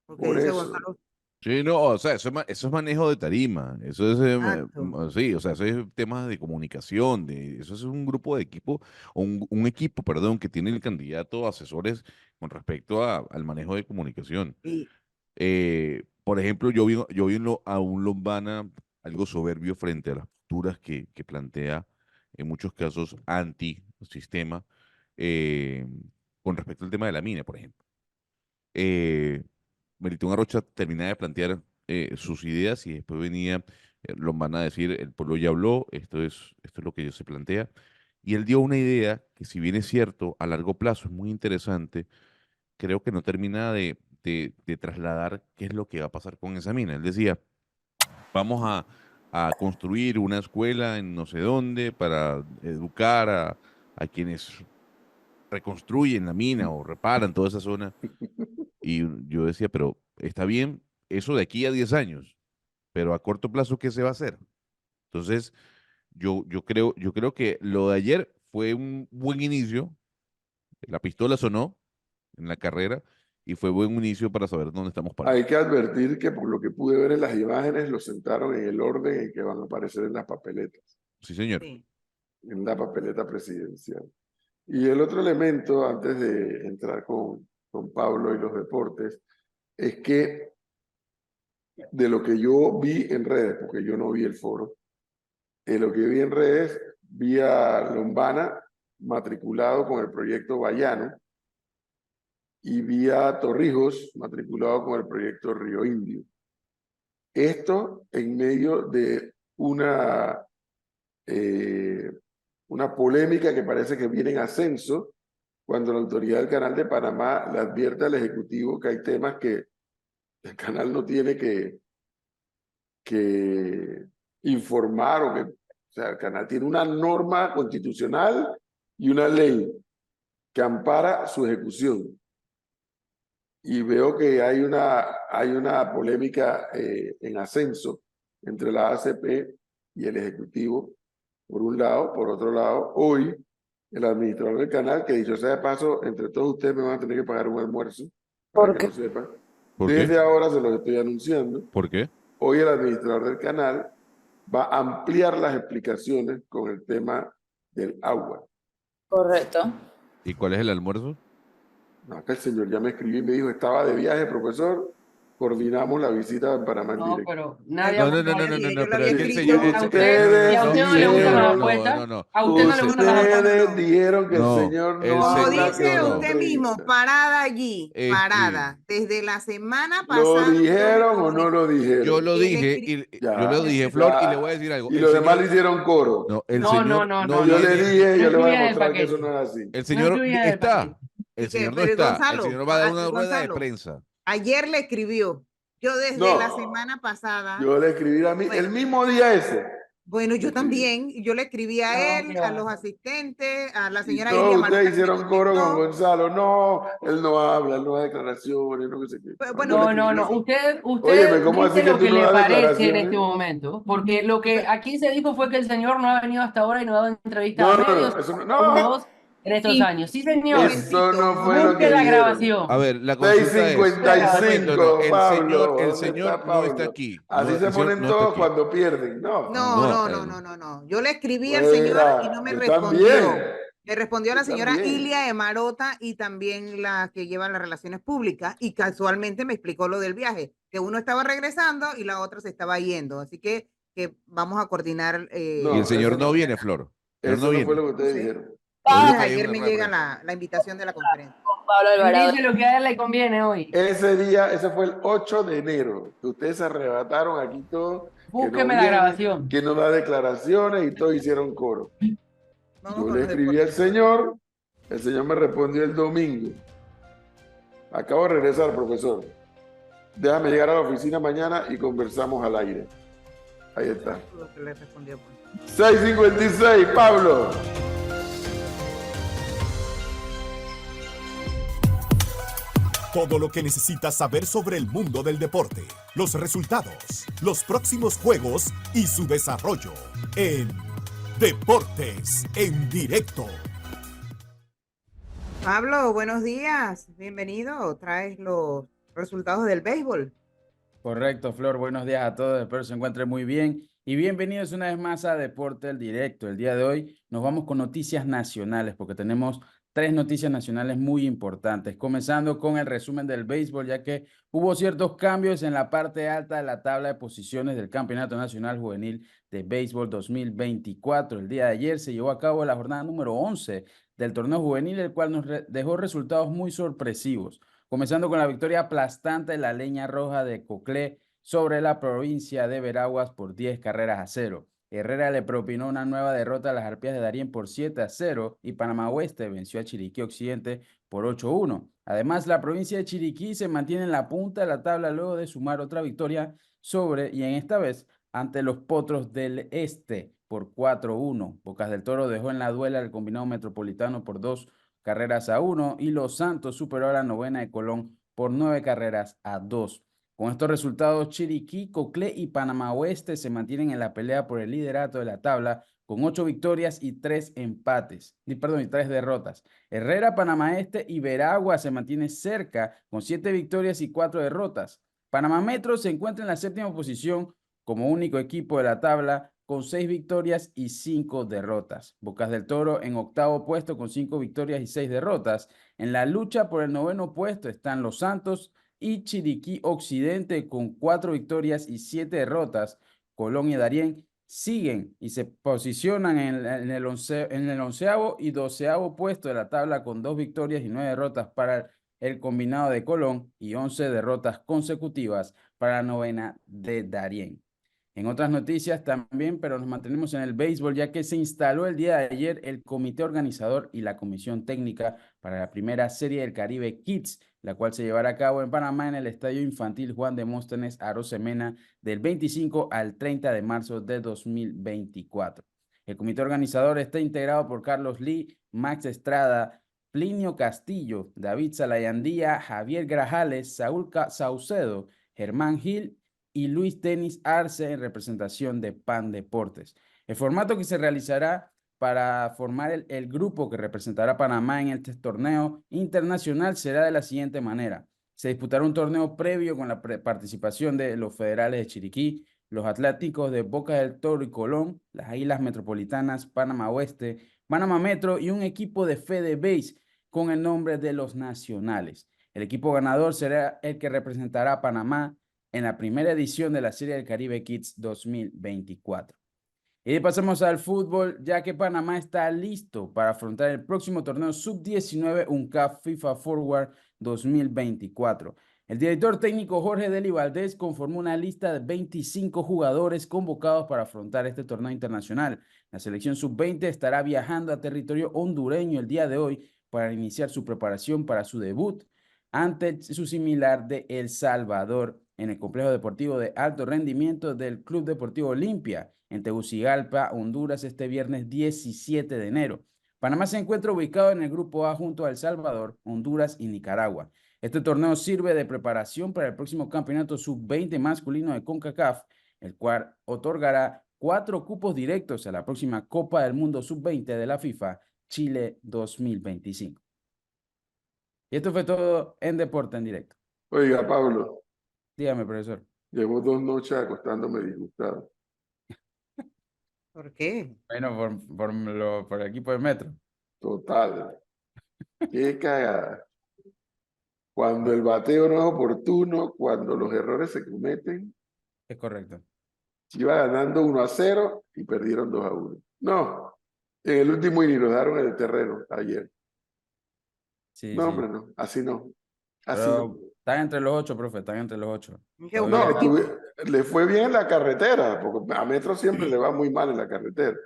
Porque Por dice eso, Gonzalo, Sí, no, o sea, eso es manejo de tarima, eso es, exacto. sí, o sea, eso es temas de comunicación, eso es un grupo de equipo, o un equipo, perdón, que tiene el candidato asesores con respecto al manejo de comunicación. Y Por ejemplo, yo vi a un Lombana algo soberbio frente a las posturas que plantea, en muchos casos, anti-sistema, eh, con respecto al tema de la mina, por ejemplo. Eh, Melitón Arrocha terminaba de plantear sus ideas y después venía Lombana a decir, el pueblo ya habló, esto es lo que se plantea. Y él dio una idea que, si bien es cierto, a largo plazo es muy interesante, creo que no termina de trasladar qué es lo que va a pasar con esa mina. Él decía, vamos a construir una escuela en no sé dónde para educar a quienes reconstruyen la mina o reparan toda esa zona. Y yo decía, pero está bien eso de aquí a 10 años, pero a corto plazo, ¿qué se va a hacer? Entonces, yo creo que lo de ayer fue un buen inicio, la pistola sonó en la carrera y fue buen inicio para saber dónde estamos parados. hay que advertir que por lo que pude ver en las imágenes, los sentaron en el orden en que van a aparecer en las papeletas, Sí, señor. sí. en la papeleta presidencial. Y el otro elemento, antes de entrar con Pablo y los deportes, es que de lo que yo vi en redes, porque yo no vi el foro, lo que vi en redes, vi a Lombana matriculado con el proyecto Bayano y vi a Torrijos matriculado con el proyecto Río Indio. Esto en medio de una polémica que parece que viene en ascenso cuando la autoridad del Canal de Panamá le advierte al Ejecutivo que hay temas que el canal no tiene que informar o sea, el canal tiene una norma constitucional y una ley que ampara su ejecución. Y veo que hay una polémica en ascenso entre la ACP y el Ejecutivo, por un lado. Por otro lado, hoy el administrador del canal, que dicho sea de paso, entre todos ustedes me van a tener que pagar un almuerzo, para que lo sepan. ¿Por Desde qué? ahora se los estoy anunciando. ¿Por qué? Hoy el administrador del canal va a ampliar las explicaciones con el tema del agua. Correcto. ¿Y cuál es el almuerzo? No, acá el señor ya me escribió y me dijo, estaba de viaje, profesor, coordinamos la visita en Panamá en No, directo. pero nadie No, ha no, no, no, puesto no, eso. no, Yo no, lo pero había es que el escrito. señor, A usted, y a usted no le gustan las apuestas, a usted no le gustan las apuestas. Ustedes dijeron que el No, señor el no Como señor, habla dice con la no. usted mismo, prensa. parada allí, Este, parada. Desde la semana ¿Lo pasada yo le dijeron o no lo comuniqué. yo dijeron? lo Él dije, escribió. yo lo Ya, dije, Flor, y le ya. voy a decir algo. Y El los demás le señor, hicieron coro. no, el No, señor no, no no, Yo no. le viene, dije, No yo le voy a incluye el demostrar que eso paquete. no es así. el No señor incluye el está, paquete. el Y que, señor no pero está, el Gonzalo, señor va a dar una rueda de Gonzalo, prensa. ayer le escribió. Yo desde la No, semana pasada, yo le escribí a mí, el bueno, mismo día ese. bueno, le yo escribí. también, y yo le escribí a No, él, qué a va. los asistentes, a la Y señora Ilia todos ustedes Marota que me hicieron coro con contestó. Gonzalo. No, él no habla, él no da declaraciones, no sé qué. No, yo le Bueno, No, no, escribí. no. Usted Óyeme, ¿cómo dice así que lo tú que no le das parece en este declaraciones? momento, porque lo que aquí se dijo fue que el señor no ha venido hasta ahora y no ha dado entrevistas No, a no, medios, no, eso no, una no, voz en estos y años. Sí, un señor. eso momentito, no un fue lo Busque que la momentito. dijeron. A grabación. ver, la consulta es, Busque la un momento, no, 6:55, Pablo, el ¿dónde señor está no está Pablo? aquí, Así se el señor ponen no está todos aquí. cuando pierden. No, No, No, no, no, no, no, no. Yo le escribí al señor y no fuera, me yo respondió. también, Me respondió yo la señora también. Ilia Emarota y también la que lleva las relaciones públicas y casualmente me explicó lo del viaje, que uno estaba regresando y la otra se estaba yendo. Así que vamos a coordinar Y el No, señor no lo de viene, la... Flor. El señor no eso no fue viene. lo que No ustedes sé. dijeron. Lo dijo Entonces que ayer en ayer una me rueda de llega prensa. la invitación de la conferencia. Pablo Él Alvarado. dice lo que a él le conviene hoy. Ese día, ese fue el 8 de enero, que ustedes se arrebataron aquí todos, que no Búsqueme la viene, grabación. que no da declaraciones y todos hicieron coro. Vamos Yo con le los escribí al deportes. el señor me respondió el domingo. Acabo de regresar, profesor. Déjame llegar a la oficina mañana y conversamos al aire. Ahí está. Lo que le respondió, pues. 6:56, Pablo. Todo lo que necesitas saber sobre el mundo del deporte, los resultados, los próximos juegos y su desarrollo en Deportes en Directo. Pablo, buenos días. Bienvenido. Traes los resultados del béisbol. Correcto, Flor. Buenos días a todos. Espero se encuentren muy bien. Y bienvenidos una vez más a Deporte al Directo. El día de hoy nos vamos con noticias nacionales porque tenemos 3 noticias nacionales muy importantes. Comenzando con el resumen del béisbol, ya que hubo ciertos cambios en la parte alta de la tabla de posiciones del Campeonato Nacional Juvenil de Béisbol 2024. El día de ayer se llevó a cabo la jornada número 11 del torneo juvenil, el cual nos dejó resultados muy sorpresivos. Comenzando con la victoria aplastante de la Leña Roja de Coclé sobre la provincia de Veraguas por 10 carreras a 0. Herrera le propinó una nueva derrota a las Arpías de Darién por 7-0 y Panamá Oeste venció a Chiriquí Occidente por 8-1. Además, la provincia de Chiriquí se mantiene en la punta de la tabla luego de sumar otra victoria y en esta vez ante los Potros del Este por 4-1. Bocas del Toro dejó en la duela al combinado metropolitano por 2 carreras a 1 y Los Santos superó a la novena de Colón por 9 carreras a 2. Con estos resultados, Chiriquí, Coclé y Panamá Oeste se mantienen en la pelea por el liderato de la tabla con 8 victorias y 3 derrotas. Herrera, Panamá Este y Veragua se mantienen cerca con 7 victorias y 4 derrotas. Panamá Metro se encuentra en la 7ª posición como único equipo de la tabla con 6 victorias y 5 derrotas. Bocas del Toro en 8º puesto con 5 victorias y 6 derrotas. En la lucha por el 9º puesto están Los Santos y Chiriquí Occidente con 4 victorias y 7 derrotas. Colón y Darién siguen y se posicionan en el 11º y 12º puesto de la tabla con 2 victorias y 9 derrotas para el combinado de Colón y 11 derrotas consecutivas para la novena de Darién. En otras noticias también, pero nos mantenemos en el béisbol, ya que se instaló el día de ayer el comité organizador y la comisión técnica para la primera Serie del Caribe Kids, la cual se llevará a cabo en Panamá en el Estadio Infantil Juan Demóstenes Arosemena del 25 al 30 de marzo de 2024. El comité organizador está integrado por Carlos Lee, Max Estrada, Plinio Castillo, David Salayandía, Javier Grajales, Saúl Saucedo, Germán Gil y Luis Denis Arce en representación de PAN Deportes. El formato que se realizará para formar el grupo que representará a Panamá en este torneo internacional será de la siguiente manera. Se disputará un torneo previo con la participación de los Federales de Chiriquí, los Atléticos de Boca del Toro y Colón, las Águilas Metropolitanas, Panamá Oeste, Panamá Metro y un equipo de FedeBase con el nombre de los Nacionales. El equipo ganador será el que representará a Panamá en la primera edición de la Serie del Caribe Kids 2024. Y pasamos al fútbol, ya que Panamá está listo para afrontar el próximo torneo Sub-19 UNCAF FIFA Forward 2024. El director técnico Jorge Deli Valdés conformó una lista de 25 jugadores convocados para afrontar este torneo internacional. La selección Sub-20 estará viajando a territorio hondureño el día de hoy para iniciar su preparación para su debut ante su similar de El Salvador en el complejo deportivo de alto rendimiento del Club Deportivo Olimpia en Tegucigalpa, Honduras, este viernes 17 de enero. Panamá se encuentra ubicado en el grupo A junto a El Salvador, Honduras y Nicaragua. Este torneo sirve de preparación para el próximo campeonato sub-20 masculino de CONCACAF, el cual otorgará 4 cupos directos a la próxima Copa del Mundo sub-20 de la FIFA Chile 2025. Y esto fue todo en Deporte en Directo. Oiga, Pablo, Dígame, profesor. llevo 2 noches acostándome disgustado. ¿Por qué? Bueno, por el equipo de Metro. Total. Qué cagada. Cuando el bateo no es oportuno, cuando los errores se cometen, Es correcto. iba ganando 1-0 y perdieron 2-1. No, en el último inning nos daron el terreno ayer. Sí, No, sí. hombre, no, así no. Así no. Pero están entre los 8, profe, están entre los 8. Qué Todavía No, bueno. le fue bien en la carretera, porque a Metro siempre le va muy mal en la carretera.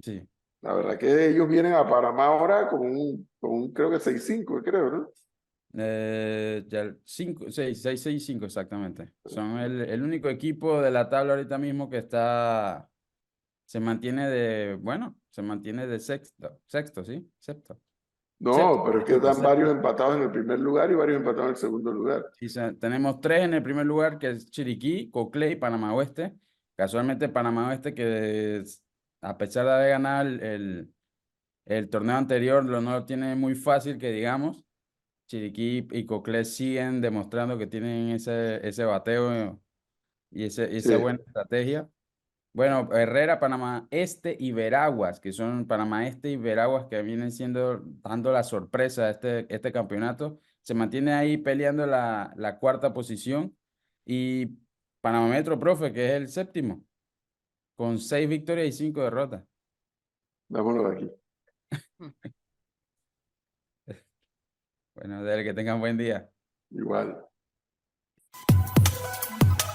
sí. La verdad que ellos vienen a Panamá ahora creo que 6-5, creo, ¿no? Ya 5, 6, 6, 6, 5 exactamente. Son el único equipo de la tabla ahorita mismo que se mantiene de sexto, ¿sí? Sexto. No, pero es que dan Séptimo. varios empatados en el primer lugar y varios empatados en el segundo lugar. Sí, tenemos 3 en el primer lugar, que es Chiriquí, Coclé y Panamá Oeste. Casualmente Panamá Oeste, a pesar de haber ganado el torneo anterior, no lo tiene muy fácil, que digamos. Chiriquí y Coclé siguen demostrando que tienen ese bateo y esa Sí. buena estrategia. Bueno, Herrera, Panamá Este y Veraguas, que son Panamá Este y Veraguas que vienen dando la sorpresa a este campeonato, se mantiene ahí peleando la cuarta posición. Y Panamá Metro, profe, que es el séptimo, con 6 victorias y 5 derrotas. Vámonos de aquí. Bueno, dale, que tengan buen día. Igual.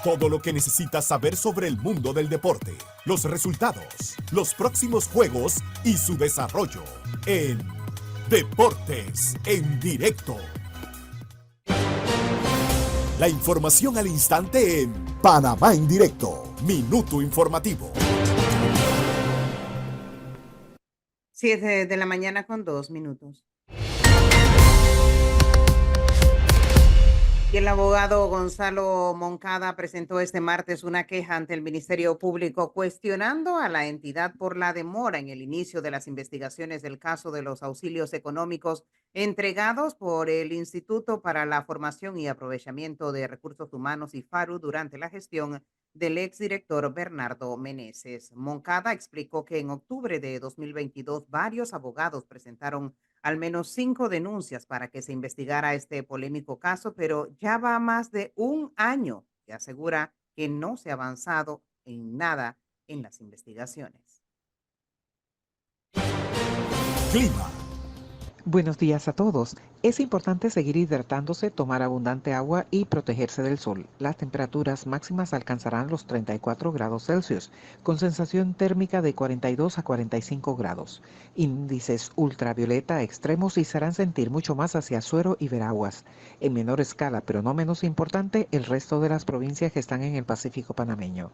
Todo lo que necesitas saber sobre el mundo del deporte, los resultados, los próximos juegos y su desarrollo en Deportes en Directo. La información al instante en Panamá en Directo, Minuto Informativo. 7 de la mañana con 2 minutos. Y el abogado Gonzalo Moncada presentó este martes una queja ante el Ministerio Público cuestionando a la entidad por la demora en el inicio de las investigaciones del caso de los auxilios económicos entregados por el Instituto para la Formación y Aprovechamiento de Recursos Humanos IFARU durante la gestión del exdirector Bernardo Meneses. Moncada explicó que en octubre de 2022 varios abogados presentaron al menos 5 denuncias para que se investigara este polémico caso, pero ya va más de un año y asegura que no se ha avanzado en nada en las investigaciones. Clima. Buenos días a todos. Es importante seguir hidratándose, tomar abundante agua y protegerse del sol. Las temperaturas máximas alcanzarán los 34 grados Celsius, con sensación térmica de 42 a 45 grados. Índices ultravioleta extremos y se harán sentir mucho más hacia Suero y Veraguas. En menor escala, pero no menos importante, el resto de las provincias que están en el Pacífico panameño.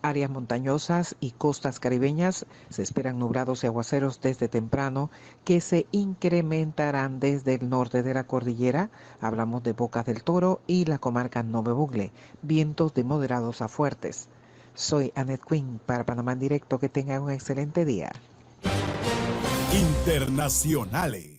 Áreas montañosas y costas caribeñas se esperan nublados y aguaceros desde temprano que se incrementarán desde el norte de la cordillera. Hablamos de Bocas del Toro y la comarca Nove Bugle. Vientos de moderados a fuertes. Soy Annette Quinn para Panamá en Directo. Que tengan un excelente día. Internacionales.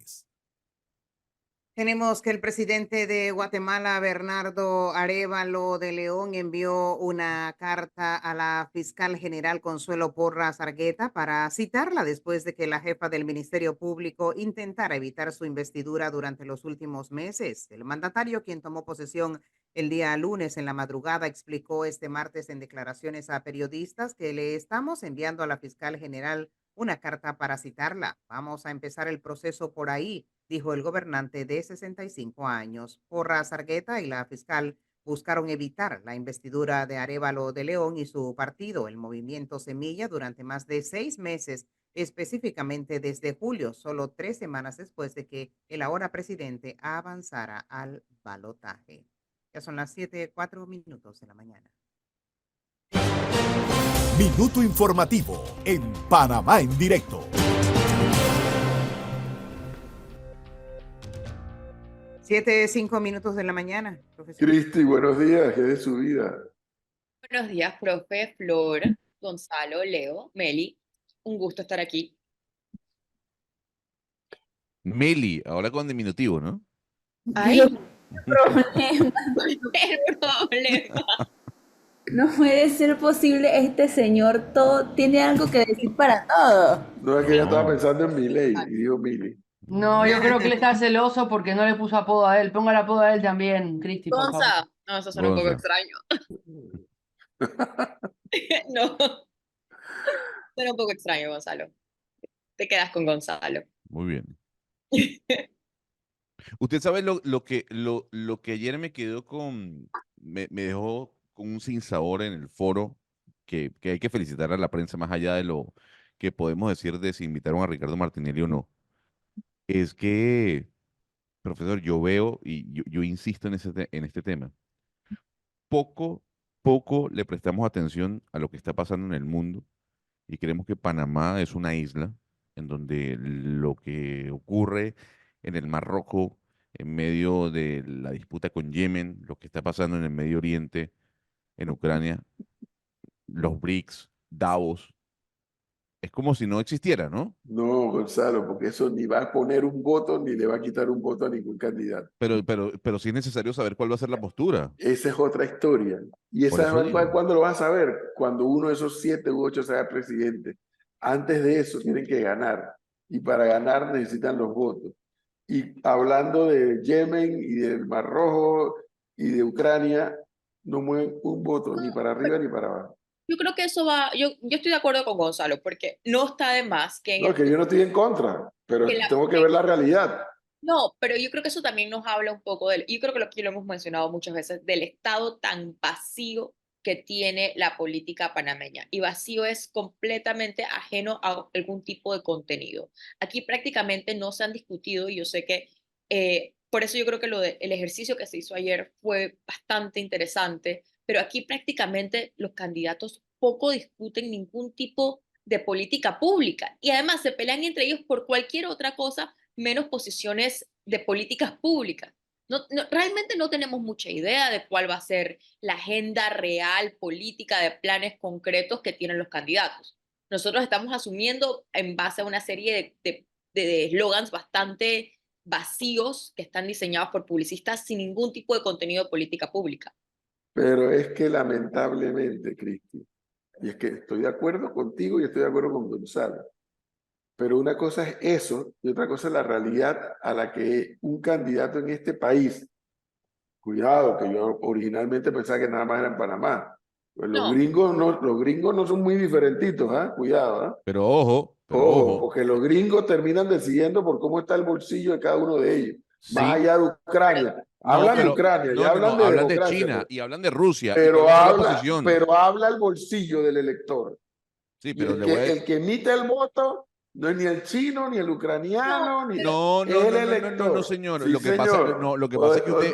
Tenemos que el presidente de Guatemala, Bernardo Arévalo de León, envió una carta a la fiscal general Consuelo Porras Argueta para citarla después de que la jefa del Ministerio Público intentara evitar su investidura durante los últimos meses. El mandatario, quien tomó posesión el día lunes en la madrugada, explicó este martes en declaraciones a periodistas que le estamos enviando a la fiscal general una carta para citarla. Vamos a empezar el proceso por ahí, dijo el gobernante de 65 años. Porras Argueta y la fiscal buscaron evitar la investidura de Arévalo de León y su partido, el Movimiento Semilla, durante más de 6 meses, específicamente desde julio, solo 3 semanas después de que el ahora presidente avanzara al balotaje. Ya son las 7:04 de la mañana. Minuto Informativo en Panamá en Directo. 7:05 de la mañana, profesor. Cristi, buenos días. ¿Qué es de su vida? Buenos días, profe, Flor, Gonzalo, Leo, Meli. Un gusto estar aquí. Meli, ahora con diminutivo, ¿no? Ay, Problema. el problema. No puede ser posible, este señor todo tiene algo que decir para todo. No, es que ella estaba No. pensando en Milei y dijo Mili. No, yo creo que él está celoso porque no le puso apodo a él. Ponga el apodo a él también, Cristi, por favor. Gonza. No, eso suena un poco Gonza. extraño. No. Suena un poco extraño, Gonzalo. Te quedas con Gonzalo. Muy bien. Usted sabe lo que ayer me quedó me dejó con un sinsabor en el foro, que hay que felicitar a la prensa más allá de lo que podemos decir de si invitaron a Ricardo Martinelli o no. Es que, profesor, yo veo y yo insisto en en este tema. Poco, poco le prestamos atención a lo que está pasando en el mundo y creemos que Panamá es una isla en donde lo que ocurre en el Mar Rojo, en medio de la disputa con Yemen, lo que está pasando en el Medio Oriente, en Ucrania, los BRICS, Davos, es como si no existiera, ¿no? No, Gonzalo, porque eso ni va a poner un voto ni le va a quitar un voto a ningún candidato. Pero sí es necesario saber cuál va a ser la postura. Esa es otra historia. ¿Y Por esa eso digo. cuándo lo vas a saber? Cuando uno de esos 7 u 8 sea presidente. Antes de eso tienen que ganar. Y para ganar necesitan los votos. Y hablando de Yemen y del Mar Rojo y de Ucrania, no mueven un voto ni para arriba ni para abajo. Yo creo que eso va, yo estoy de acuerdo con Gonzalo, porque no está de más que en No, que yo no estoy en contra, pero que la- tengo que ver la realidad. no, pero yo creo que eso también nos habla un poco del, yo creo que aquí lo hemos mencionado muchas veces, del estado tan vacío que tiene la política panameña. Y vacío es completamente ajeno a algún tipo de contenido. Aquí prácticamente no se han discutido, y yo sé que por eso yo creo que el ejercicio que se hizo ayer fue bastante interesante, pero aquí prácticamente los candidatos poco discuten ningún tipo de política pública y además se pelean entre ellos por cualquier otra cosa menos posiciones de políticas públicas. Realmente no tenemos mucha idea de cuál va a ser la agenda real política de planes concretos que tienen los candidatos. Nosotros estamos asumiendo en base a una serie de eslogans bastante vacíos que están diseñados por publicistas sin ningún tipo de contenido de política pública. Pero es que lamentablemente, Cristi, y es que estoy de acuerdo contigo y estoy de acuerdo con Gonzalo, pero una cosa es eso y otra cosa es la realidad a la que un candidato en este país, cuidado, que yo originalmente pensaba que nada más era en Panamá, pues No, los gringos no son muy diferentitos, ¿ah? Cuidado, ¿ah? Pero Ojo, ojo, porque los gringos terminan decidiendo por cómo está el bolsillo de cada uno de ellos, más sí, allá de Ucrania. no, Hablan de pero Ucrania, ya hablan no, de hablan de democracia, China y hablan de Rusia y pero tienen una sola posición. habla el bolsillo del elector. Sí, Y pero le voy a... el que emite el voto no es ni el chino, ni el ucraniano, ni No, es el no, elector. señor. Sí, Lo que pasa, señor. no, lo que pasa es que usted,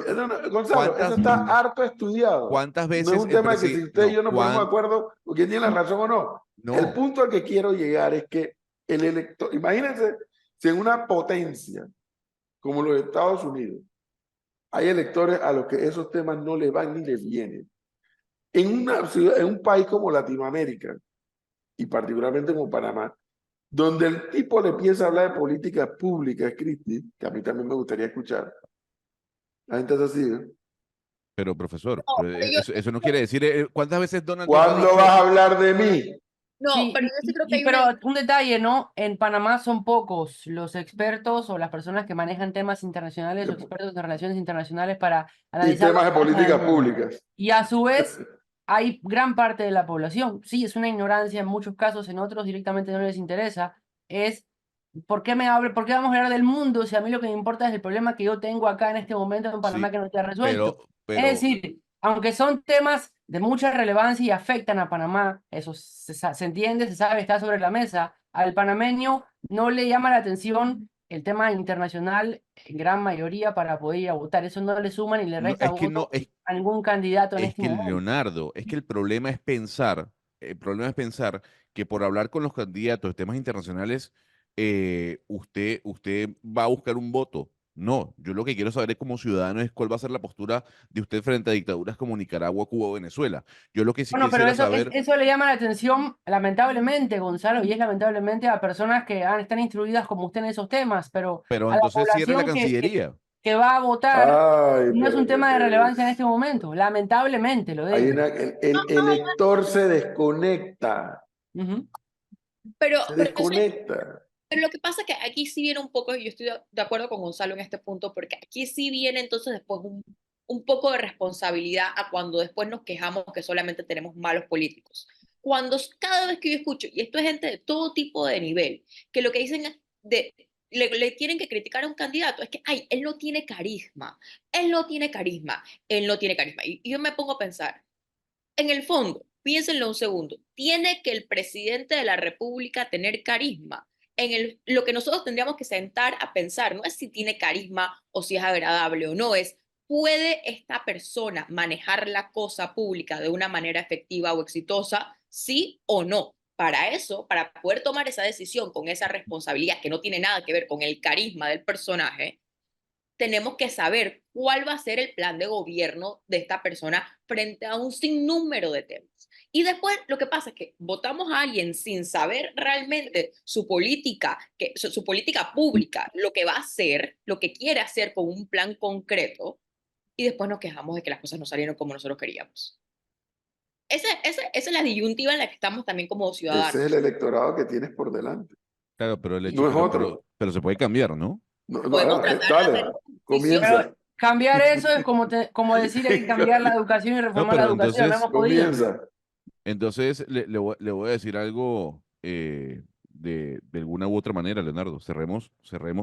Gonzalo, eso ¿cuántas, está harto estudiado. cuántas No es veces un el tema de que si presidente, usted y yo nos ponemos de cuán, acuerdo o quién tiene la razón o no. El no, punto al que quiero llegar es que el elector, imagínense si en una potencia como los Estados Unidos hay electores a los que esos temas no les van ni les vienen. En una ciudad, en un país como Latinoamérica y particularmente como Panamá, donde el tipo le empieza a hablar de políticas públicas, Cristi, que a mí también me gustaría escuchar. La gente es así, ¿eh? pero profesor, no, pero pero yo, eso no quiere decir, ¿cuántas veces Donald Trump ha ¿Cuándo dicho, vas a hablar de mí? no, Sí, pero yo sí creo que hay pero una. un detalle, ¿no? En Panamá son pocos los expertos o las personas que manejan temas internacionales o expertos en relaciones internacionales para Y analizar lo temas que de pasa en el políticas mundo. públicas. Y a su vez, hay gran parte de la población, sí, es una ignorancia en muchos casos, en otros directamente no les interesa, es ¿por qué vamos a hablar del mundo si a mí lo que me importa es el problema que yo tengo acá en este momento en Panamá sí, que no está resuelto? Es pero, decir, aunque son temas de mucha relevancia y afectan a Panamá, eso se entiende, se sabe, está sobre la mesa, al panameño no le llama la atención el tema internacional en gran mayoría para poder ir a votar. Eso no le suma ni le no, resta es que voto a ningún candidato en es este que momento. Leonardo, es que el problema es pensar que por hablar con los candidatos de temas internacionales, usted va a buscar un voto. No, yo lo que quiero saber es como ciudadano es cuál va a ser la postura de usted frente a dictaduras como Nicaragua, Cuba o Venezuela. Yo lo que sí Bueno, pero quisiera saber, eso le llama la atención, lamentablemente, Gonzalo, y es lamentablemente a personas que están instruidas como usted en esos temas, pero pero a la entonces cierre la población Cancillería. que va a votar Ay, no es un pero tema de relevancia en este momento, lamentablemente, lo hay digo. el elector se desconecta. Ujú. Pero, Se pero, desconecta. pero lo que pasa es que aquí sí viene un poco, y yo estoy de acuerdo con Gonzalo en este punto, porque aquí sí viene entonces después un poco de responsabilidad a cuando después nos quejamos que solamente tenemos malos políticos. Cada vez que yo escucho, y esto es gente de todo tipo de nivel, que lo que dicen es le tienen que criticar a un candidato, es que, ay, él no tiene carisma, él no tiene carisma, él no tiene carisma. Y yo me pongo a pensar, en el fondo, piénsenlo un segundo, ¿tiene que el presidente de la República tener carisma? Lo que nosotros tendríamos que sentar a pensar no es si tiene carisma o si es agradable o no, es ¿puede esta persona manejar la cosa pública de una manera efectiva o exitosa? Sí o no. Para eso, para poder tomar esa decisión con esa responsabilidad que no tiene nada que ver con el carisma del personaje, tenemos que saber cuál va a ser el plan de gobierno de esta persona frente a un sinnúmero de temas. Y después lo que pasa es que votamos a alguien sin saber realmente su política, su política pública, lo que va a hacer, lo que quiere hacer con un plan concreto, y después nos quejamos de que las cosas no salieron como nosotros queríamos. Esa es la disyuntiva en la que estamos también como Ese ciudadanos. es el electorado que tienes por delante. Claro, pero el hecho, No es otro. pero se puede cambiar, ¿no? No, Podemos tratar de hacer dale, una decisión. comienza. Pero cambiar eso es como decir hay que cambiar la educación y reformar la pero educación. No entonces- hemos podido. Comienza. Entonces, le voy a decir algo de alguna u otra manera, Leonardo. Cerremos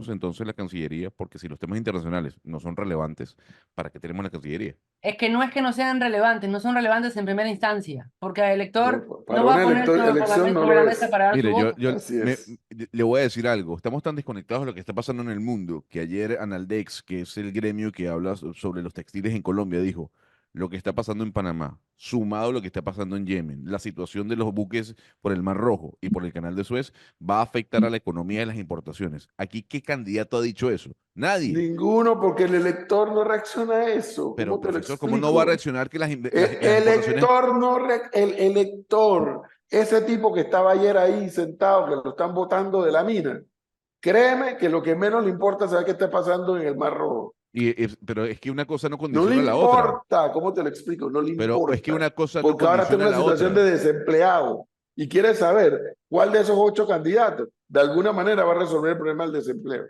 entonces la Cancillería, porque si los temas internacionales no son relevantes, ¿para qué tenemos la Cancillería? Es que no sean relevantes, no son relevantes en primera instancia, porque el elector No, para no va a una poner todo elección no sobre lo la es. mesa para dar su Mire, voto. Así es. le voy a decir algo. Estamos tan desconectados de lo que está pasando en el mundo que ayer Analdex, que es el gremio que habla sobre los textiles en Colombia, dijo lo que está pasando en Panamá, sumado a lo que está pasando en Yemen, la situación de los buques por el Mar Rojo y por el Canal de Suez, va a afectar a la economía de las importaciones. Aquí, ¿qué candidato ha dicho eso? Nadie. Ninguno, porque el elector no reacciona a eso. Pero, ¿Cómo te lo profesor, ¿cómo no va a explico? reaccionar que las El importaciones... elector no, el elector, ese tipo que estaba ayer ahí sentado, que lo están botando de la mina, créeme que lo que menos le importa es saber qué está pasando en el Mar Rojo. pero es que una cosa no No condiciona le a la otra. importa, ¿cómo te lo explico? No le Pero importa. es que una cosa no Porque ahora está en condiciona a una la situación otra. de desempleado y quiere saber cuál de esos 8 candidatos de alguna manera va a resolver el problema del desempleo.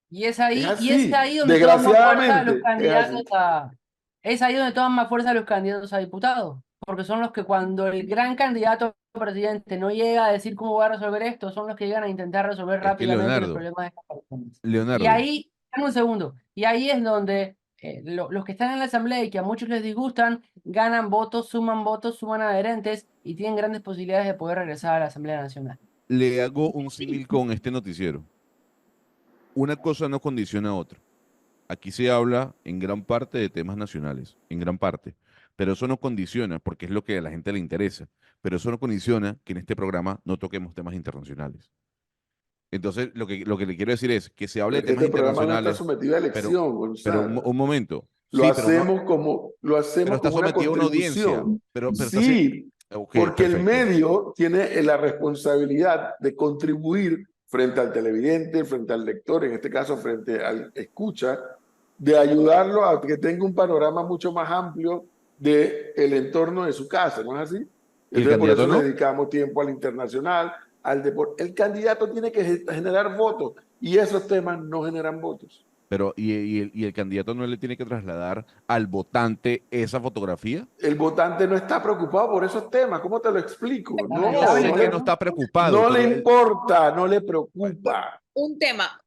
Y es ahí, Es y es así, ahí donde toman más fuerza los desgraciadamente, es candidatos así. es ahí donde toman más fuerza los candidatos a diputados, porque son los que cuando el gran candidato a presidente no llega a decir cómo va a resolver esto, son los que llegan a intentar resolver Es que rápidamente los Leonardo, problemas de estas personas. Y Leonardo, ahí, dame un segundo, y ahí es donde los que están en la asamblea y que a muchos les disgustan, ganan votos, suman adherentes y tienen grandes posibilidades de poder regresar a la Asamblea Nacional. le hago un símil con este noticiero. Una cosa no condiciona a otra. Aquí se habla en gran parte de temas nacionales, en gran parte, pero eso no condiciona, porque es lo que a la gente le interesa, pero eso no condiciona que en este programa no toquemos temas internacionales. Entonces, lo que le quiero decir es que se hable de Porque temas este programa no está internacionales, sometido a elección, pero Gonzalo. un momento. Lo Sí, pero no, hacemos como, lo pero hacemos está como una sometido a una audiencia. contribución. Pero está Sí, ok, porque el perfecto. medio tiene la responsabilidad de contribuir frente al televidente, frente al lector, en este caso frente al escucha, de ayudarlo a que tenga un panorama mucho más amplio del entorno de su casa, ¿no es así? ¿Y el Entonces por candidato eso no? le dedicamos tiempo al internacional, al deporte. El candidato tiene que generar votos y esos temas no generan votos. Pero, ¿y el candidato no le tiene que trasladar al votante esa fotografía? El votante no está preocupado por esos temas, ¿cómo te lo explico? No, No, sé no que le, no está preocupado, no le pero importa, no le preocupa. Un tema,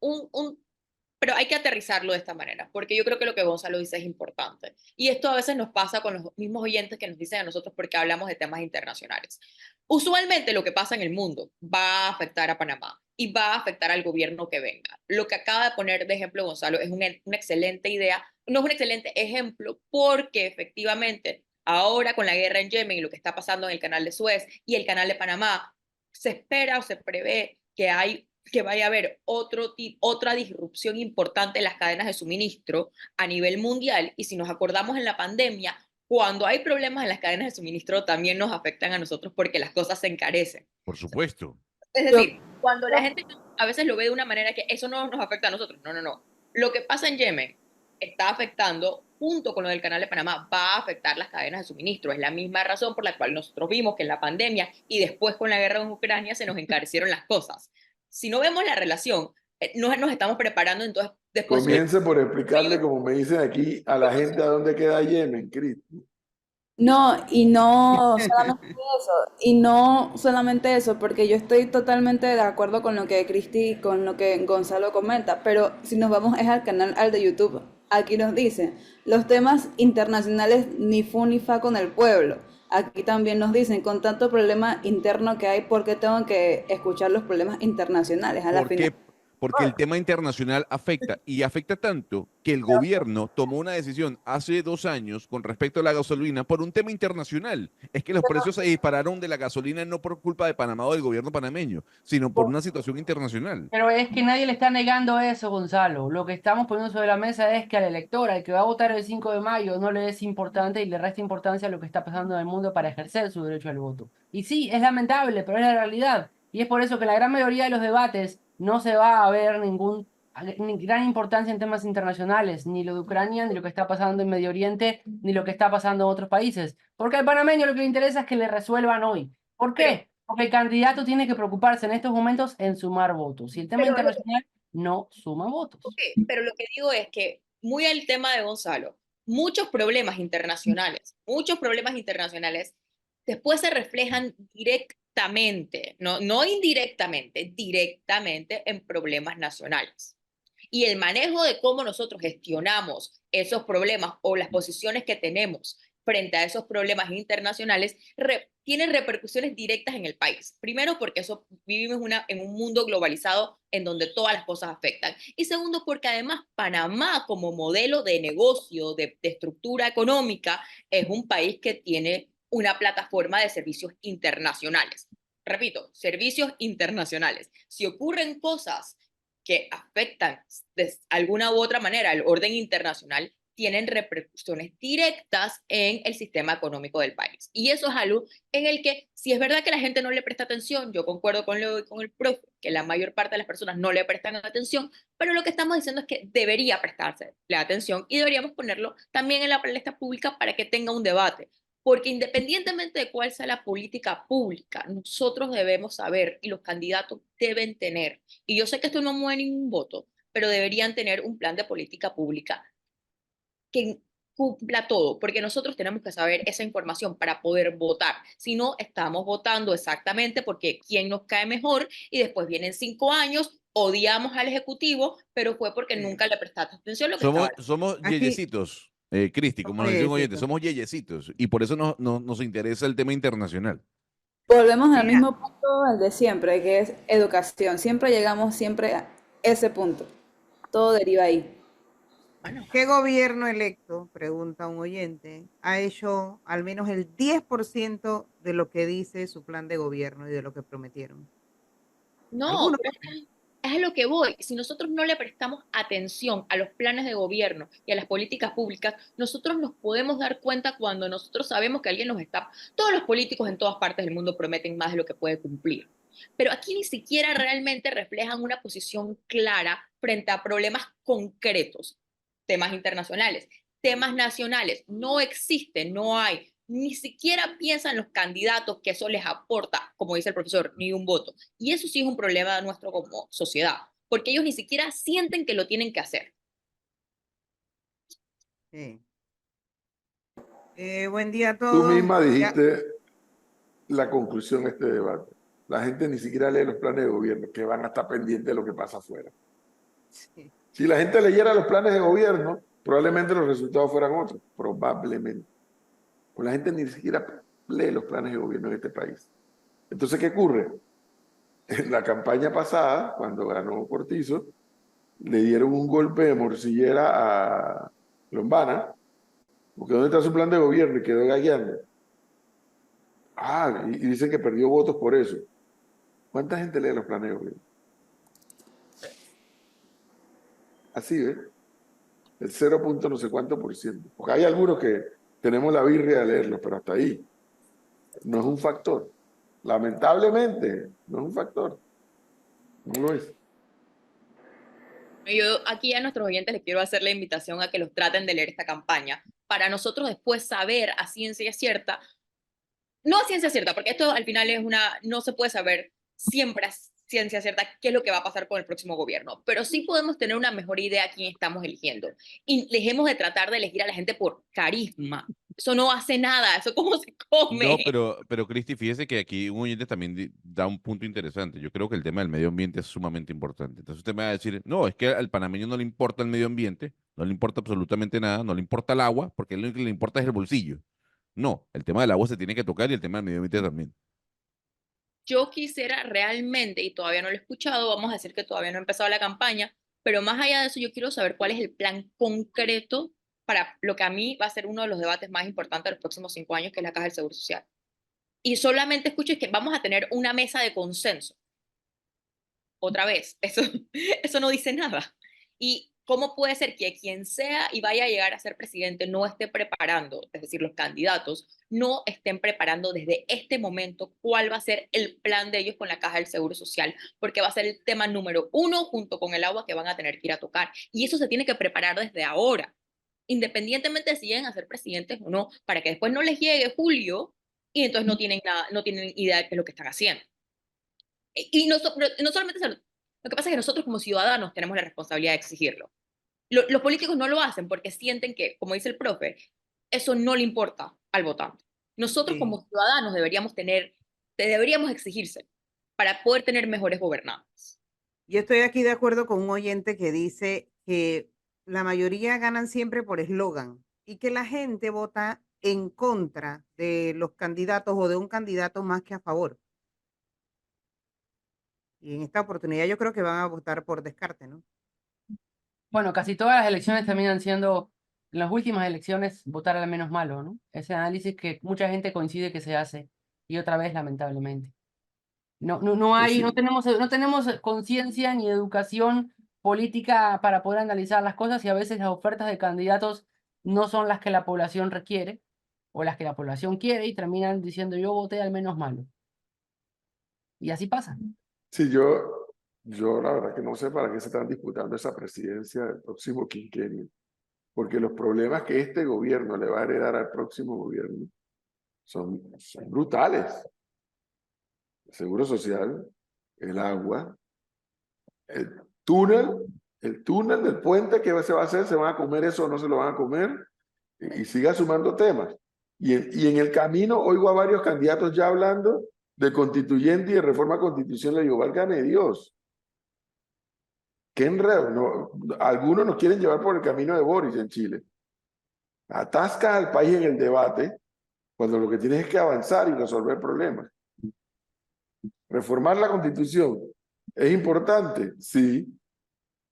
pero hay que aterrizarlo de esta manera, porque yo creo que lo que Gonzalo dice es importante. Y esto a veces nos pasa con los mismos oyentes que nos dicen a nosotros porque hablamos de temas internacionales. Usualmente lo que pasa en el mundo va a afectar a Panamá y va a afectar al gobierno que venga. Lo que acaba de poner de ejemplo Gonzalo es una excelente idea, no es un excelente ejemplo porque efectivamente ahora con la guerra en Yemen y lo que está pasando en el canal de Suez y el canal de Panamá, se espera o se prevé que vaya a haber otra disrupción importante en las cadenas de suministro a nivel mundial. Y si nos acordamos en la pandemia, cuando hay problemas en las cadenas de suministro también nos afectan a nosotros porque las cosas se encarecen. por supuesto. Es decir, cuando la gente a veces lo ve de una manera que eso no nos afecta a nosotros. No, no, no. Lo que pasa en Yemen está afectando, junto con lo del canal de Panamá, va a afectar las cadenas de suministro. Es la misma razón por la cual nosotros vimos que en la pandemia y después con la guerra en Ucrania se nos encarecieron las cosas. Si no vemos la relación, no nos estamos preparando, entonces después... Comience por explicarle, como me dicen aquí, a la gente a dónde queda Yemen, Cristo. No, y no solamente eso, y no solamente eso, porque yo estoy totalmente de acuerdo con lo que Cristi, con lo que Gonzalo comenta, pero si nos vamos es al canal, al de YouTube, aquí nos dice, los temas internacionales ni fu ni fa con el pueblo. Aquí también nos dicen, con tanto problema interno que hay, ¿por qué tengo que escuchar los problemas internacionales? A la ¿Por final. qué? Porque el tema internacional afecta y afecta tanto que el gobierno tomó una decisión hace 2 años con respecto a la gasolina por un tema internacional. Es que los precios se dispararon de la gasolina no por culpa de Panamá o del gobierno panameño, sino por una situación internacional. Pero es que nadie le está negando eso, Gonzalo. Lo que estamos poniendo sobre la mesa es que al elector, al que va a votar el 5 de mayo, no le es importante y le resta importancia a lo que está pasando en el mundo para ejercer su derecho al voto. Y sí, es lamentable, pero es la realidad. Y es por eso que la gran mayoría de los debates no se va a ver ni gran importancia en temas internacionales, ni lo de Ucrania, ni lo que está pasando en Medio Oriente, ni lo que está pasando en otros países. Porque al panameño lo que le interesa es que le resuelvan hoy. ¿Por qué? Porque el candidato tiene que preocuparse en estos momentos en sumar votos. Y el tema Pero internacional no suma votos. Pero lo que digo es que, muy al tema de Gonzalo, muchos problemas internacionales, después se reflejan directamente, no indirectamente, directamente en problemas nacionales. Y el manejo de cómo nosotros gestionamos esos problemas o las posiciones que tenemos frente a esos problemas internacionales tienen repercusiones directas en el país. Primero, porque vivimos en un mundo globalizado en donde todas las cosas afectan. Y segundo, porque además Panamá como modelo de negocio, de estructura económica, es un país que tiene una plataforma de servicios internacionales. Repito, servicios internacionales. Si ocurren cosas que afectan de alguna u otra manera el orden internacional, tienen repercusiones directas en el sistema económico del país. Y eso es algo en el que, si es verdad que la gente no le presta atención, yo concuerdo con Leo y con el profe, que la mayor parte de las personas no le prestan atención, pero lo que estamos diciendo es que debería prestarse la atención y deberíamos ponerlo también en la palestra pública para que tenga un debate. Porque independientemente de cuál sea la política pública, nosotros debemos saber y los candidatos deben tener, y yo sé que esto no mueve ningún voto, pero deberían tener un plan de política pública que cumpla todo, porque nosotros tenemos que saber esa información para poder votar. Si no, estamos votando exactamente porque quién nos cae mejor y después vienen 5 años, odiamos al Ejecutivo, pero fue porque nunca le prestaste atención a lo que estaba. Somos Aquí, yeyecitos, Cristi, como nos dice un oyente, somos yeyecitos y por eso nos interesa el tema internacional. Volvemos al mira, mismo punto al de siempre, que es educación. Siempre llegamos siempre a ese punto. Todo deriva ahí. ¿qué gobierno electo, pregunta un oyente, ha hecho al menos el 10% de lo que dice su plan de gobierno y de lo que prometieron? No, ¿Alguno? pero es a lo que voy. Si nosotros no le prestamos atención a los planes de gobierno y a las políticas públicas, nosotros nos podemos dar cuenta cuando nosotros sabemos que alguien nos está... Todos los políticos en todas partes del mundo prometen más de lo que puede cumplir. Pero aquí ni siquiera realmente reflejan una posición clara frente a problemas concretos, temas internacionales, temas nacionales. No existen, no hay. Ni siquiera piensan los candidatos que eso les aporta, como dice el profesor, ni un voto. Y eso sí es un problema nuestro como sociedad, porque ellos ni siquiera sienten que lo tienen que hacer. Sí. Buen día a Tú todos. misma Ya- dijiste la conclusión de este debate. La gente ni siquiera lee los planes de gobierno, que van a estar pendientes de lo que pasa afuera. sí. Si la gente leyera los planes de gobierno, probablemente los resultados fueran otros, probablemente. Pues la gente ni siquiera lee los planes de gobierno en este país. Entonces, ¿qué ocurre? En la campaña pasada, cuando ganó Cortizo, le dieron un golpe de morcillera a Lombana, porque ¿dónde está su plan de gobierno? Y quedó gagueando. Y dicen que perdió votos por eso. ¿Cuánta gente lee los planes de gobierno? Así, ¿ves? El 0. No sé cuánto por ciento. Porque hay algunos que tenemos la birria de leerlos, pero hasta ahí. No es un factor. Lamentablemente, no es un factor. No lo es. Yo aquí a nuestros oyentes les quiero hacer la invitación a que los traten de leer esta campaña para nosotros después saber a ciencia cierta, no a ciencia cierta, porque esto al final no se puede saber siempre a ciencia cierta qué es lo que va a pasar con el próximo gobierno, pero sí podemos tener una mejor idea a quién estamos eligiendo. Y dejemos de tratar de elegir a la gente por carisma, Eso no hace nada, eso cómo se No, come. pero Cristi, fíjese que aquí un oyente también da un punto interesante. Yo creo que el tema del medio ambiente es sumamente importante. Entonces usted me va a decir, no, es que al panameño no le importa el medio ambiente, no le importa absolutamente nada, no le importa el agua, porque lo único que le importa es el bolsillo. No, el tema del agua se tiene que tocar y el tema del medio ambiente también. Yo quisiera realmente, y todavía no lo he escuchado, vamos a decir que todavía no ha empezado la campaña, pero más allá de eso, yo quiero saber cuál es el plan concreto para lo que a mí va a ser uno de los debates más importantes de los próximos 5 años, que es la Caja del Seguro Social. Y solamente escucho que vamos a tener una mesa de consenso. Otra vez, eso no dice nada. ¿Y cómo puede ser que quien sea y vaya a llegar a ser presidente no esté preparando, es decir, los candidatos, no estén preparando desde este momento cuál va a ser el plan de ellos con la Caja del Seguro Social? Porque va a ser el tema número 1 junto con el agua que van a tener que ir a tocar. Y eso se tiene que preparar desde ahora, independientemente de si llegan a ser presidentes o no, para que después no les llegue julio y entonces no tienen nada, no tienen idea de qué es lo que están haciendo. Y no solamente eso, lo que pasa es que nosotros como ciudadanos tenemos la responsabilidad de exigirlo. Los políticos no lo hacen porque sienten que, como dice el profe, eso no le importa al votante. Nosotros Sí. como ciudadanos deberíamos exigirse para poder tener mejores gobernantes. Yo estoy aquí de acuerdo con un oyente que dice que la mayoría ganan siempre por eslogan y que la gente vota en contra de los candidatos o de un candidato más que a favor. Y en esta oportunidad yo creo que van a votar por descarte, ¿no? Bueno, casi todas las elecciones terminan siendo, en las últimas elecciones, votar al menos malo, ¿no? Ese análisis que mucha gente coincide que se hace, y otra vez, lamentablemente. No Pues sí. no tenemos conciencia ni educación política para poder analizar las cosas, y a veces las ofertas de candidatos no son las que la población requiere o las que la población quiere, y terminan diciendo yo voté al menos malo. Y así pasa. Sí, yo la verdad que no sé para qué se están disputando esa presidencia del próximo quinquenio, porque los problemas que este gobierno le va a heredar al próximo gobierno son brutales. El seguro social, el agua, el túnel del puente que se va a hacer, se van a comer eso o no se lo van a comer, y siga sumando temas. Y en el camino oigo a varios candidatos ya hablando de constituyente y de reforma constitucional. Le digo, válgame Dios. Qué enredo. No, algunos nos quieren llevar por el camino de Boris en Chile. Atasca al país en el debate cuando lo que tienes es que avanzar y resolver problemas. Reformar la constitución es importante, sí.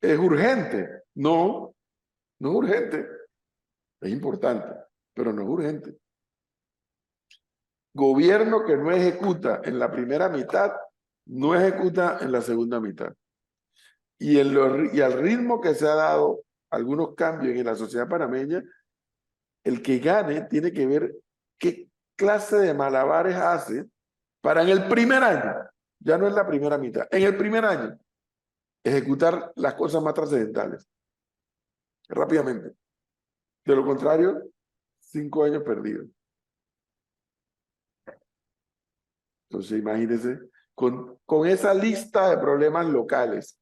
Es urgente, no es urgente. Es importante, pero no es urgente. Gobierno que no ejecuta en la primera mitad, no ejecuta en la segunda mitad. Y al ritmo que se ha dado algunos cambios en la sociedad panameña, el que gane tiene que ver qué clase de malabares hace para en el primer año, ya no es la primera mitad, en el primer año, ejecutar las cosas más trascendentales rápidamente. De lo contrario, 5 años perdidos. Entonces, imagínense, con esa lista de problemas locales,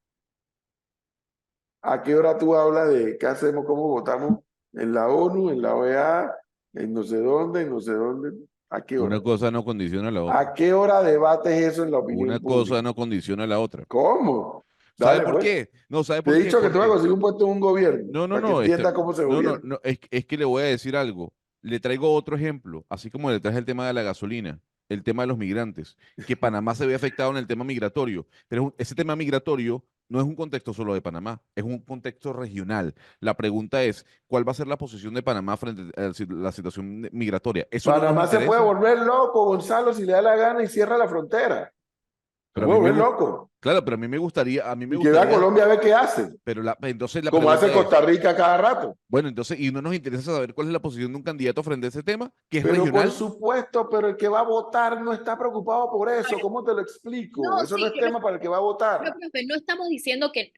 ¿a qué hora tú hablas de qué hacemos, cómo votamos en la ONU, en la OEA, en no sé dónde, en no sé dónde? ¿A qué hora? Una cosa no condiciona a la otra. ¿A qué hora debates eso en la opinión Una pública? cosa no condiciona a la otra. ¿Cómo? ¿Sabe Dale, por pues. qué? No, ¿sabe Te por he qué? dicho que tú vas a Porque conseguir un puesto en un gobierno no, para que entiendas cómo se gobierna. no, es que le voy a decir algo. Le traigo otro ejemplo, así como le traje el tema de la gasolina, el tema de los migrantes, que Panamá se ve afectado en el tema migratorio, pero ese tema migratorio no es un contexto solo de Panamá, es un contexto regional. La pregunta es, ¿cuál va a ser la posición de Panamá frente a la situación migratoria? ¿Eso no nos Panamá se puede interesa? volver loco, Gonzalo, si le da la gana y cierra la frontera. Se Pero a puede mí me volver gu- loco. Claro, pero a mí me Y que vea a gustaría, Colombia a ver qué hace. pero entonces la Como hace pregunta Costa es, Rica cada rato. bueno, entonces, y no nos interesa saber cuál es la posición de un candidato frente a ese tema, que es Pero por regional. supuesto, pero el que va a votar no está preocupado por eso. ¿Cómo te lo explico? No, Eso no sí, es tema para el que va a votar. profe, no estamos diciendo que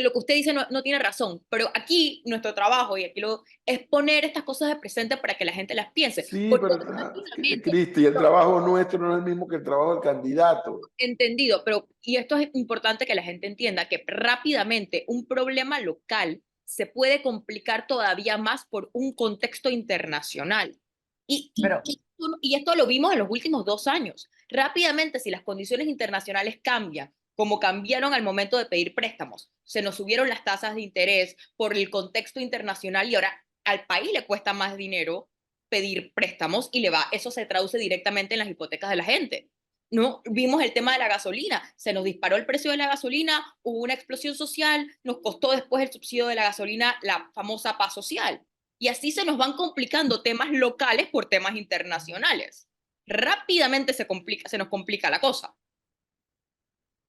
lo que usted dice no tiene razón, pero aquí nuestro trabajo, y aquí es poner estas cosas de presente para que la gente las piense. Sí, Porque pero rápidamente, Cristi, el trabajo nuestro no es el mismo que el trabajo del candidato. entendido, y esto es importante que la gente entienda, que rápidamente un problema local se puede complicar todavía más por un contexto internacional. Pero, Y esto lo vimos en los últimos 2 años. Rápidamente, si las condiciones internacionales cambian, como cambiaron al momento de pedir préstamos, se nos subieron las tasas de interés por el contexto internacional y ahora al país le cuesta más dinero pedir préstamos y eso se traduce directamente en las hipotecas de la gente. ¿No? Vimos el tema de la gasolina, se nos disparó el precio de la gasolina, hubo una explosión social, nos costó después el subsidio de la gasolina la famosa paz social. Y así se nos van complicando temas locales por temas internacionales. Rápidamente se nos complica la cosa.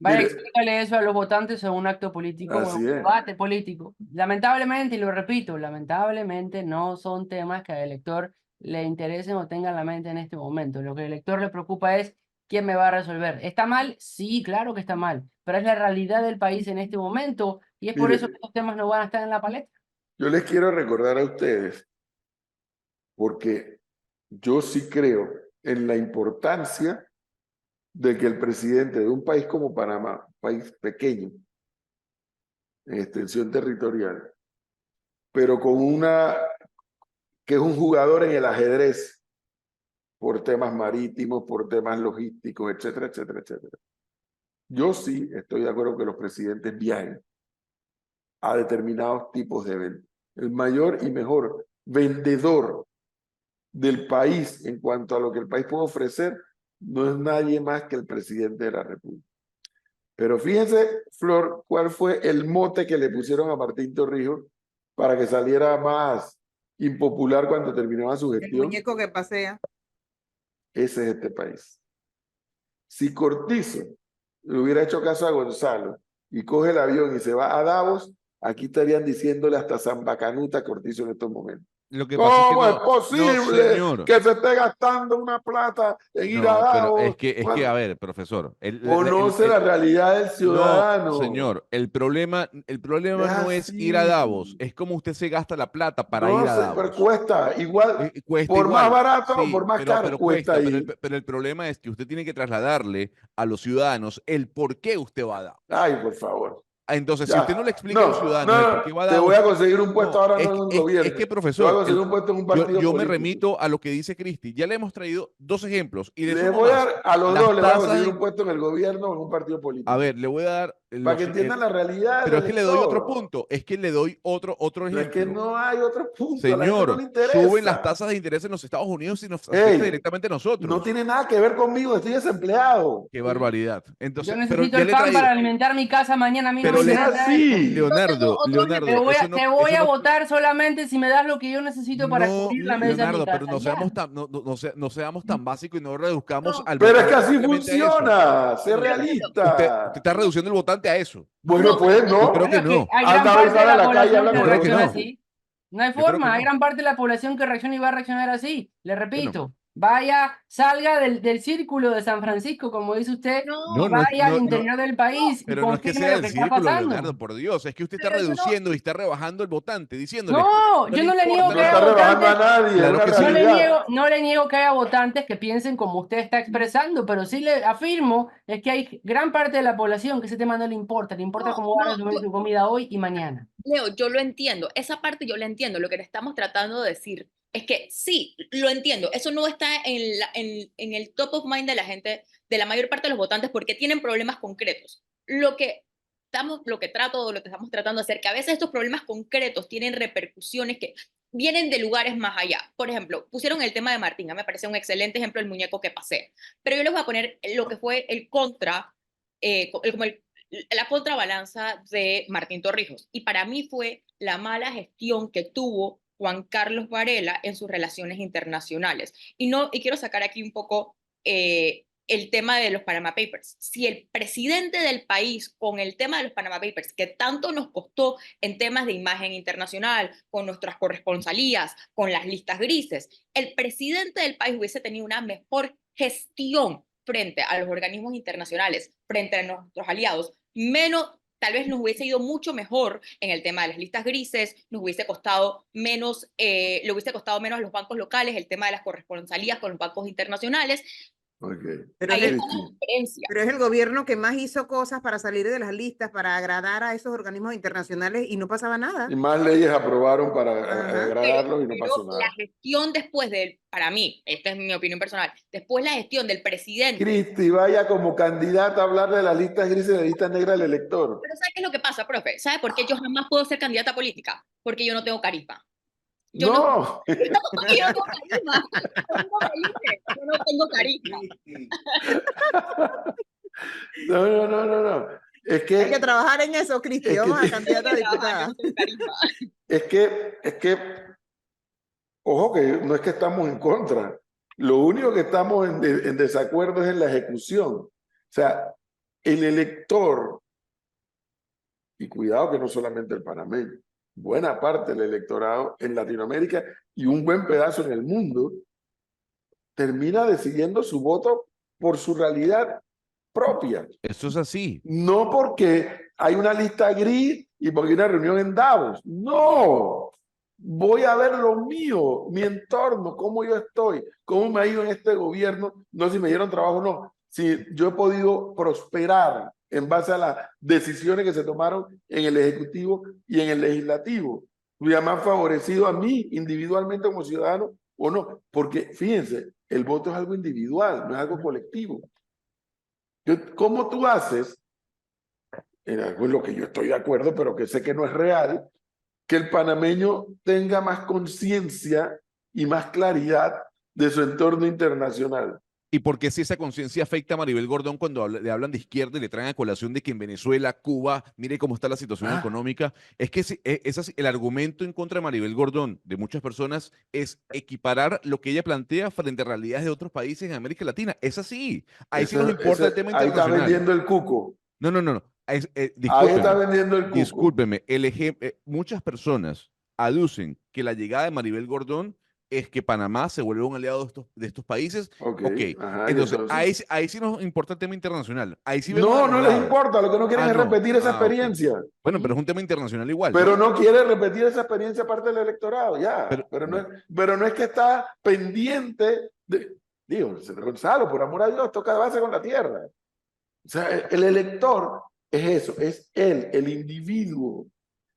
vaya, Mire, explícale eso a los votantes en un acto político, o en así un es. debate político. Lamentablemente, y lo repito, lamentablemente no son temas que al elector le interesen o tenga en la mente en este momento. Lo que al elector le preocupa es quién me va a resolver. ¿Está mal? Sí, claro que está mal, pero es la realidad del país en este momento y es por eso que Mire, estos temas no van a estar en la palestra. yo les quiero recordar a ustedes, porque yo sí creo en la importancia de que el presidente de un país como Panamá, un país pequeño, en extensión territorial, pero que es un jugador en el ajedrez por temas marítimos, por temas logísticos, etcétera, etcétera, etcétera. Yo sí estoy de acuerdo que los presidentes viajen a determinados tipos de eventos. El mayor y mejor vendedor del país en cuanto a lo que el país puede ofrecer no es nadie más que el presidente de la República. Pero fíjense, Flor, cuál fue el mote que le pusieron a Martín Torrijos para que saliera más impopular cuando terminaba su El gestión. muñeco que pasea. Ese es este país. Si Cortizo le hubiera hecho caso a Gonzalo y coge el avión y se va a Davos, aquí estarían diciéndole hasta Zambacanuta a Cortizo en estos momentos. Lo que pasa es que ¿Cómo es no, posible señor. que se esté gastando una plata en ir a No, pero Davos? es que, a ver, profesor. Conoce la realidad del No, ciudadano. señor, el problema no es ir a Davos, así. es como usted se gasta la plata para No ir a sé, pero Davos. cuesta igual, Cuesta por más igual, barato o sí, por más caro, pero cuesta cuesta, ir. pero el problema es que usted tiene que trasladarle a los ciudadanos el por qué usted va a Davos. Ay, por favor. Entonces, si Ya. usted no le explica a los No, ciudadanos el por qué no, va a te voy a Davos, conseguir un puesto no, ahora no en un gobierno. es que, Te voy a profesor, conseguir un puesto en un partido yo me político. remito a lo que dice Cristi. Ya le hemos traído 2 ejemplos y les Les uno voy más. a los Las dos les voy a tasas conseguir de- un puesto en el gobierno o en un partido político. A ver, le voy a dar para que entiendan la realidad pero del es que le doy otro elector. punto, es que le doy otro No es que ejemplo. no hay otro punto, a la gente no Señor, le interesa. suben las tasas de interés en los Estados Unidos y nos Ey, afecta directamente a nosotros. no tiene nada que ver conmigo, estoy desempleado. Qué barbaridad. Yo Entonces, pero necesito ya el le he pan traído. para alimentar mi casa mañana, a mí no Pero me Es interesa esto. así. Yo tengo otro Leonardo, ejemplo. eso no, Te voy eso a no, votar solamente si me das lo que yo necesito para no, cubrir la mesa de mi Leonardo, pero casa. no Ya. seamos tan, no seamos tan básicos y no reduzcamos No, al Pero es que votante así simplemente a eso. funciona, sé No, realista. usted está reduciendo el votante a eso. Bueno, No, pues Yo no. creo Bueno, que es que no. hay Anda gran a parte avisar de a la la calle y población habla que Yo con creo que reacciona no. así. No hay Yo creo que forma, hay no. gran parte de la población que reacciona y va a reaccionar así. Le Bueno, repito, vaya, salga del círculo de San Francisco, como dice usted, no, y no, vaya al no, interior del país y pero no es que confirme sea lo el que está círculo, Leonardo, pasando. por Dios. Es que usted está pero yo no, reduciendo y está rebajando el votante, diciéndole, No, no yo le no le niego importa que no haya está rebajando a votantes. nadie, es Claro una que sí. realidad. No le niego que haya votantes que piensen como usted está expresando, pero sí le afirmo es que hay gran parte de la población que ese tema no le importa no, cómo va a no, resolver su comida hoy y mañana. Leo, yo lo entiendo, esa parte yo la entiendo, lo que le estamos tratando de decir es que sí, lo entiendo, eso no está en el top of mind de la gente, de la mayor parte de los votantes, porque tienen problemas concretos. Lo que estamos tratando de hacer, que a veces estos problemas concretos tienen repercusiones que vienen de lugares más allá. Por ejemplo, pusieron el tema de Martín, me parece un excelente ejemplo el muñeco que pasé, pero yo les voy a poner lo que fue la contrabalanza de Martín Torrijos. Y para mí fue la mala gestión que tuvo Juan Carlos Varela en sus relaciones internacionales. Y quiero sacar aquí un poco el tema de los Panama Papers. Si el presidente del país, con el tema de los Panama Papers, que tanto nos costó en temas de imagen internacional, con nuestras corresponsalías, con las listas grises, el presidente del país hubiese tenido una mejor gestión frente a los organismos internacionales, frente a nuestros aliados, tal vez nos hubiese ido mucho mejor en el tema de las listas grises, nos hubiese costado menos, le hubiese costado menos a los bancos locales el tema de las corresponsalías con los bancos internacionales, Ok. Pero Ahí es, está la Cristi, diferencia. pero es el gobierno que más hizo cosas para salir de las listas, para agradar a esos organismos internacionales y no pasaba y nada. más leyes aprobaron para Ajá. agradarlos y no Pero pasó la nada. gestión después para mí, esta es mi opinión personal, después la gestión del presidente. Cristi, vaya como candidata a hablar de las listas grises y de la lista negra del elector. Pero ¿sabe qué es lo que pasa, profe? ¿Sabe por qué yo jamás puedo ser candidata política? Porque yo no tengo carisma. Yo no, No, yo no tengo carisma. No me elige, yo no tengo carisma. no. Es Hay que que, trabajar en eso, Cristi. es que, Vamos a candidata a Yo diputada. no tengo carisma. es que, ojo que no es que estamos en contra. Lo único que estamos en desacuerdo es en la ejecución. O sea, el elector, y cuidado que no solamente el panameño, buena parte del electorado en Latinoamérica y un buen pedazo en el mundo, termina decidiendo su voto por su realidad propia. Eso es así. No porque hay una lista gris y porque hay una reunión en Davos. No. Voy a ver lo mío, mi entorno, cómo yo estoy, cómo me ha ido en este gobierno, no si me dieron trabajo o no, si yo he podido prosperar en base a las decisiones que se tomaron en el Ejecutivo y en el Legislativo. Me han favorecido a mí individualmente como ciudadano o no, porque fíjense, el voto es algo individual, no es algo colectivo. ¿Cómo tú haces, en algo en lo que yo estoy de acuerdo, pero que sé que no es real, que el panameño tenga más conciencia y más claridad de su entorno internacional? Y porque si esa conciencia afecta a Maribel Gordón cuando le hablan de izquierda y le traen a colación de que en Venezuela, Cuba, mire cómo está la situación económica, es que el argumento en contra de Maribel Gordón de muchas personas es equiparar lo que ella plantea frente a realidades de otros países en América Latina. Es así. Ahí sí nos importa el tema Ahí está internacional. vendiendo el cuco. No. Ahí está Discúlpeme. vendiendo el cuco. Discúlpeme. Muchas personas aducen que la llegada de Maribel Gordón es que Panamá se vuelve un aliado de estos países. Ok, ajá, Entonces, ahí sí nos importa el tema internacional. Ahí sí vemos No, a los no les lados. importa, lo que no quieren es no. repetir esa Ok. experiencia. Bueno, pero es un tema internacional igual, Pero ¿no? no quiere repetir esa experiencia parte del electorado, ya. Pero no es que está pendiente de... Digo, Gonzalo, por amor a Dios, toca base con la tierra. O sea, el elector es eso, es él, el individuo.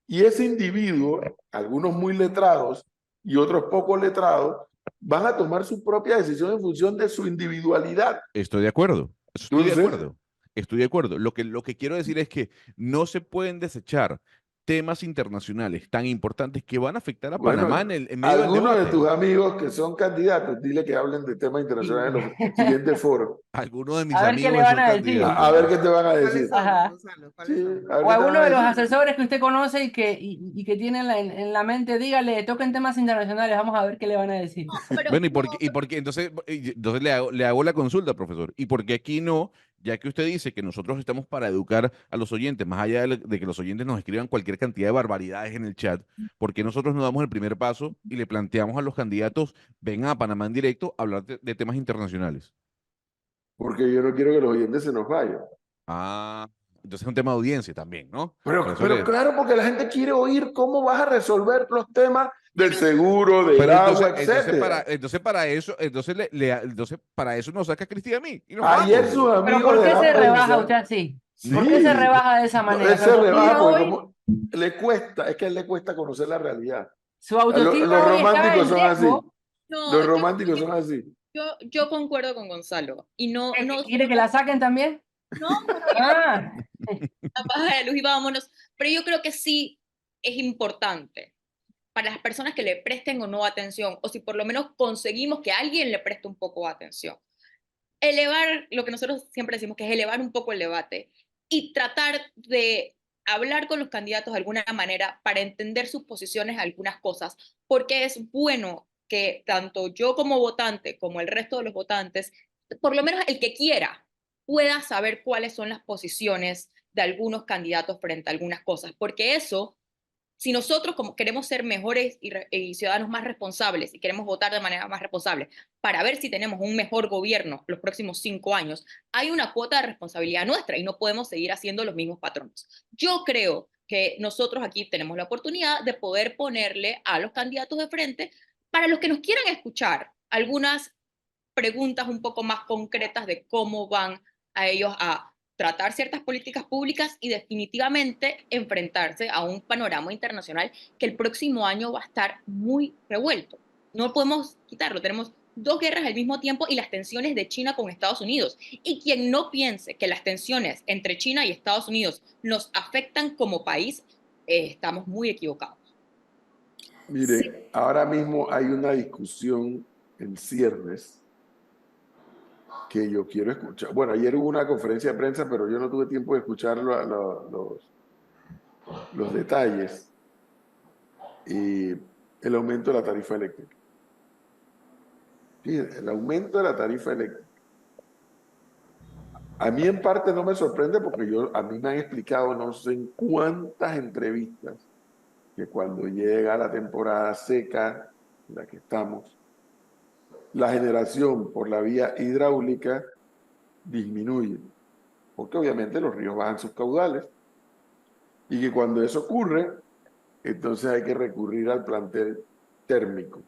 Y ese individuo, algunos muy letrados y otros poco letrados, van a tomar su propia decisión en función de su individualidad. Estoy de acuerdo. Estoy de Entonces, acuerdo. Estoy de acuerdo. Lo que quiero decir es que no se pueden desechar temas internacionales tan importantes que van a afectar a Panamá bueno, en medio del algunos de debate. tus amigos que son candidatos, dile que hablen de temas internacionales en los siguientes foros. Algunos de mis A ver qué amigos le que van son a decir. candidatos. A ver qué te van a ¿Cuáles decir. son, Ajá. Gonzalo? ¿Cuáles Sí, son? a ver O qué te alguno van a de los decir. asesores que usted conoce y que tiene en la mente, dígale, toquen temas internacionales, vamos a ver qué le van a decir. Pero Bueno, no, y por qué entonces le hago la consulta, profesor. ¿Y por qué aquí no? Ya que usted dice que nosotros estamos para educar a los oyentes, más allá de que los oyentes nos escriban cualquier cantidad de barbaridades en el chat, ¿por qué nosotros no damos el primer paso y le planteamos a los candidatos, vengan a Panamá en directo a hablar de temas internacionales? Porque yo no quiero que los oyentes se nos vayan. Ah, entonces es un tema de audiencia también, ¿no? Pero Profesor, claro, porque la gente quiere oír cómo vas a resolver los temas del seguro, del pero agua, etcétera. entonces para eso, entonces para eso nos saca Cristi a mí y nos Ayer vamos. sus Pero amigos ¿por de qué la se rebaja prensa, usted así? sí, ¿Por qué se rebaja de esa no, manera? él Su se rebaja autoestima porque hoy, como le cuesta, es que a él le cuesta conocer la realidad. su autoestima Los hoy está románticos en son así, riesgo. no, los románticos son así. yo concuerdo con Gonzalo. Y no, ¿Qué, no, quiere que la saquen también? no, Ah, apaga de luz y vámonos. Pero yo creo que sí es importante para las personas que le presten o no atención, o si por lo menos conseguimos que alguien le preste un poco de atención. Elevar lo que nosotros siempre decimos, que es elevar un poco el debate y tratar de hablar con los candidatos de alguna manera para entender sus posiciones a algunas cosas, porque es bueno que tanto yo como votante, como el resto de los votantes, por lo menos el que quiera, pueda saber cuáles son las posiciones de algunos candidatos frente a algunas cosas, porque eso, si nosotros como queremos ser mejores y ciudadanos más responsables y queremos votar de manera más responsable para ver si tenemos un mejor gobierno los próximos 5 años, hay una cuota de responsabilidad nuestra y no podemos seguir haciendo los mismos patrones. Yo creo que nosotros aquí tenemos la oportunidad de poder ponerle a los candidatos de frente, para los que nos quieran escuchar, algunas preguntas un poco más concretas de cómo van a ellos a tratar ciertas políticas públicas y definitivamente enfrentarse a un panorama internacional que el próximo año va a estar muy revuelto. No podemos quitarlo, tenemos dos guerras al mismo tiempo y las tensiones de China con Estados Unidos. Y quien no piense que las tensiones entre China y Estados Unidos nos afectan como país, estamos muy equivocados. Mire, ahora mismo hay una discusión en ciernes que yo quiero escuchar. Bueno, ayer hubo una conferencia de prensa, pero yo no tuve tiempo de escuchar los detalles y el aumento de la tarifa eléctrica. Fíjense, el aumento de la tarifa eléctrica. A mí en parte no me sorprende porque a mí me han explicado no sé en cuántas entrevistas que cuando llega la temporada seca, en la que estamos, la generación por la vía hidráulica disminuye, porque obviamente los ríos bajan sus caudales y que cuando eso ocurre, entonces hay que recurrir al plantel térmico.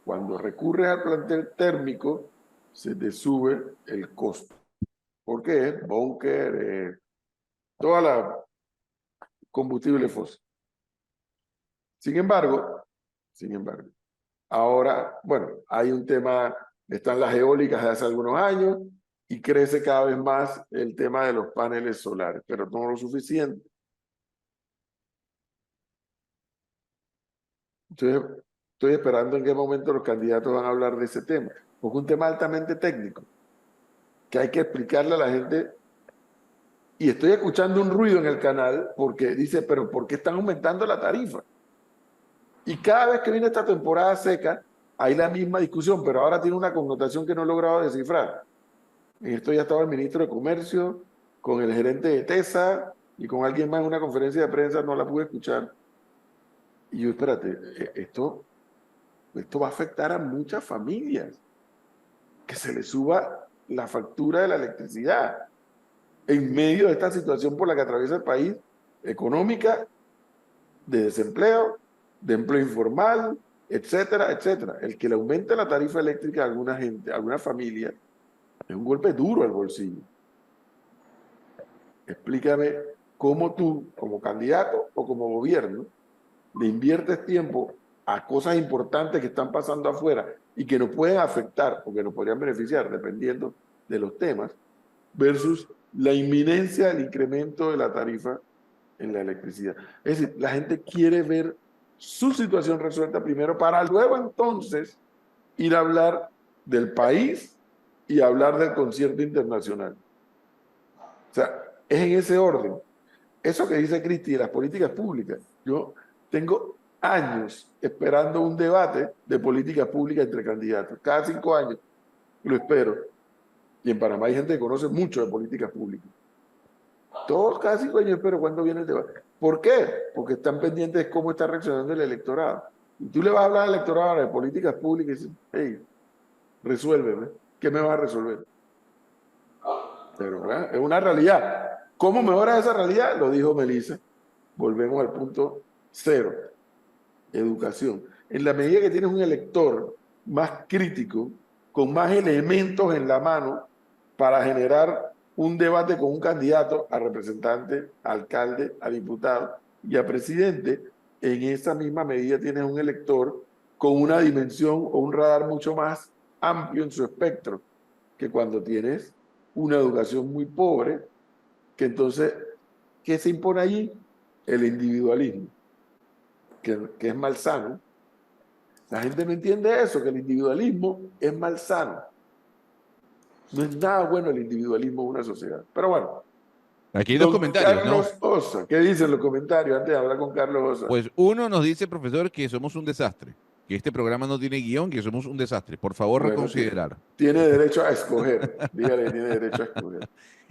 Cuando recurres al plantel térmico, se te sube el costo. ¿Por qué? Búnker, toda la combustible fósil. Sin embargo, ahora, bueno, hay un tema, están las eólicas de hace algunos años y crece cada vez más el tema de los paneles solares, pero no lo suficiente. Entonces, estoy esperando en qué momento los candidatos van a hablar de ese tema, porque es un tema altamente técnico, que hay que explicarle a la gente. Y estoy escuchando un ruido en el canal porque dice, pero ¿por qué están aumentando la tarifa? Y cada vez que viene esta temporada seca, hay la misma discusión, pero ahora tiene una connotación que no he logrado descifrar. En esto ya estaba el ministro de Comercio, con el gerente de TESA y con alguien más en una conferencia de prensa, no la pude escuchar. Y yo, espérate, esto va a afectar a muchas familias, que se les suba la factura de la electricidad en medio de esta situación por la que atraviesa el país, económica, de desempleo, de empleo informal, etcétera, etcétera. El que le aumente la tarifa eléctrica a alguna gente, a alguna familia, es un golpe duro al bolsillo. Explícame cómo tú, como candidato o como gobierno, le inviertes tiempo a cosas importantes que están pasando afuera y que nos pueden afectar o que nos podrían beneficiar, dependiendo de los temas, versus la inminencia del incremento de la tarifa en la electricidad. Es decir, la gente quiere ver su situación resuelta primero para luego entonces ir a hablar del país y hablar del concierto internacional. O sea, es en ese orden. Eso que dice Cristi de las políticas públicas, yo tengo años esperando un debate de políticas públicas entre candidatos. Cada 5 años lo espero. Y en Panamá hay gente que conoce mucho de políticas públicas. Todos cada 5 años espero cuándo viene el debate. ¿Por qué? Porque están pendientes de cómo está reaccionando el electorado. Y tú le vas a hablar al electorado de políticas públicas y dices, hey, resuélveme. ¿Qué me vas a resolver? Pero ¿verdad? Es una realidad. ¿Cómo mejora esa realidad? Lo dijo Melissa. Volvemos al punto 0. Educación. En la medida que tienes un elector más crítico, con más elementos en la mano para generar un debate con un candidato a representante, a alcalde, a diputado y a presidente, en esa misma medida tienes un elector con una dimensión o un radar mucho más amplio en su espectro que cuando tienes una educación muy pobre, que entonces, ¿qué se impone allí? El individualismo, que es malsano. La gente no entiende eso, que el individualismo es malsano. No es nada bueno el individualismo en una sociedad. Pero bueno. Aquí hay dos comentarios, Carlos ¿no? Osa, ¿qué dicen los comentarios antes de hablar con Carlos Osa? Pues uno nos dice, profesor, que somos un desastre, que este programa no tiene guión, que somos un desastre. Por favor, Bueno, reconsiderar. Tiene derecho a escoger. Dígale, tiene derecho a escoger.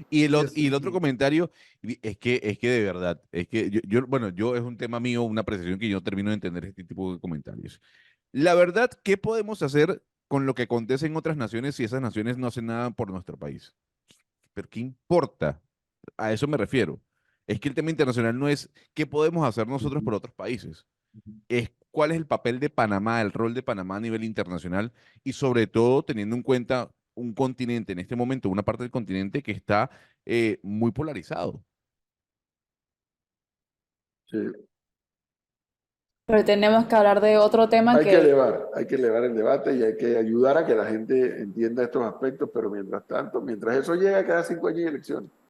Y el otro comentario es que de verdad, es que bueno, yo es un tema mío, una apreciación que yo termino de entender este tipo de comentarios. La verdad, ¿qué podemos hacer con lo que acontece en otras naciones si esas naciones no hacen nada por nuestro país? ¿Pero qué importa? A eso me refiero. Es que el tema internacional no es qué podemos hacer nosotros por otros países. Es cuál es el papel de Panamá, el rol de Panamá a nivel internacional y sobre todo teniendo en cuenta un continente en este momento, una parte del continente que está muy polarizado. Sí. Pero tenemos que hablar de otro tema Hay que elevar el debate y hay que ayudar a que la gente entienda estos aspectos, pero mientras tanto, mientras eso llega, cada 5 años hay elecciones.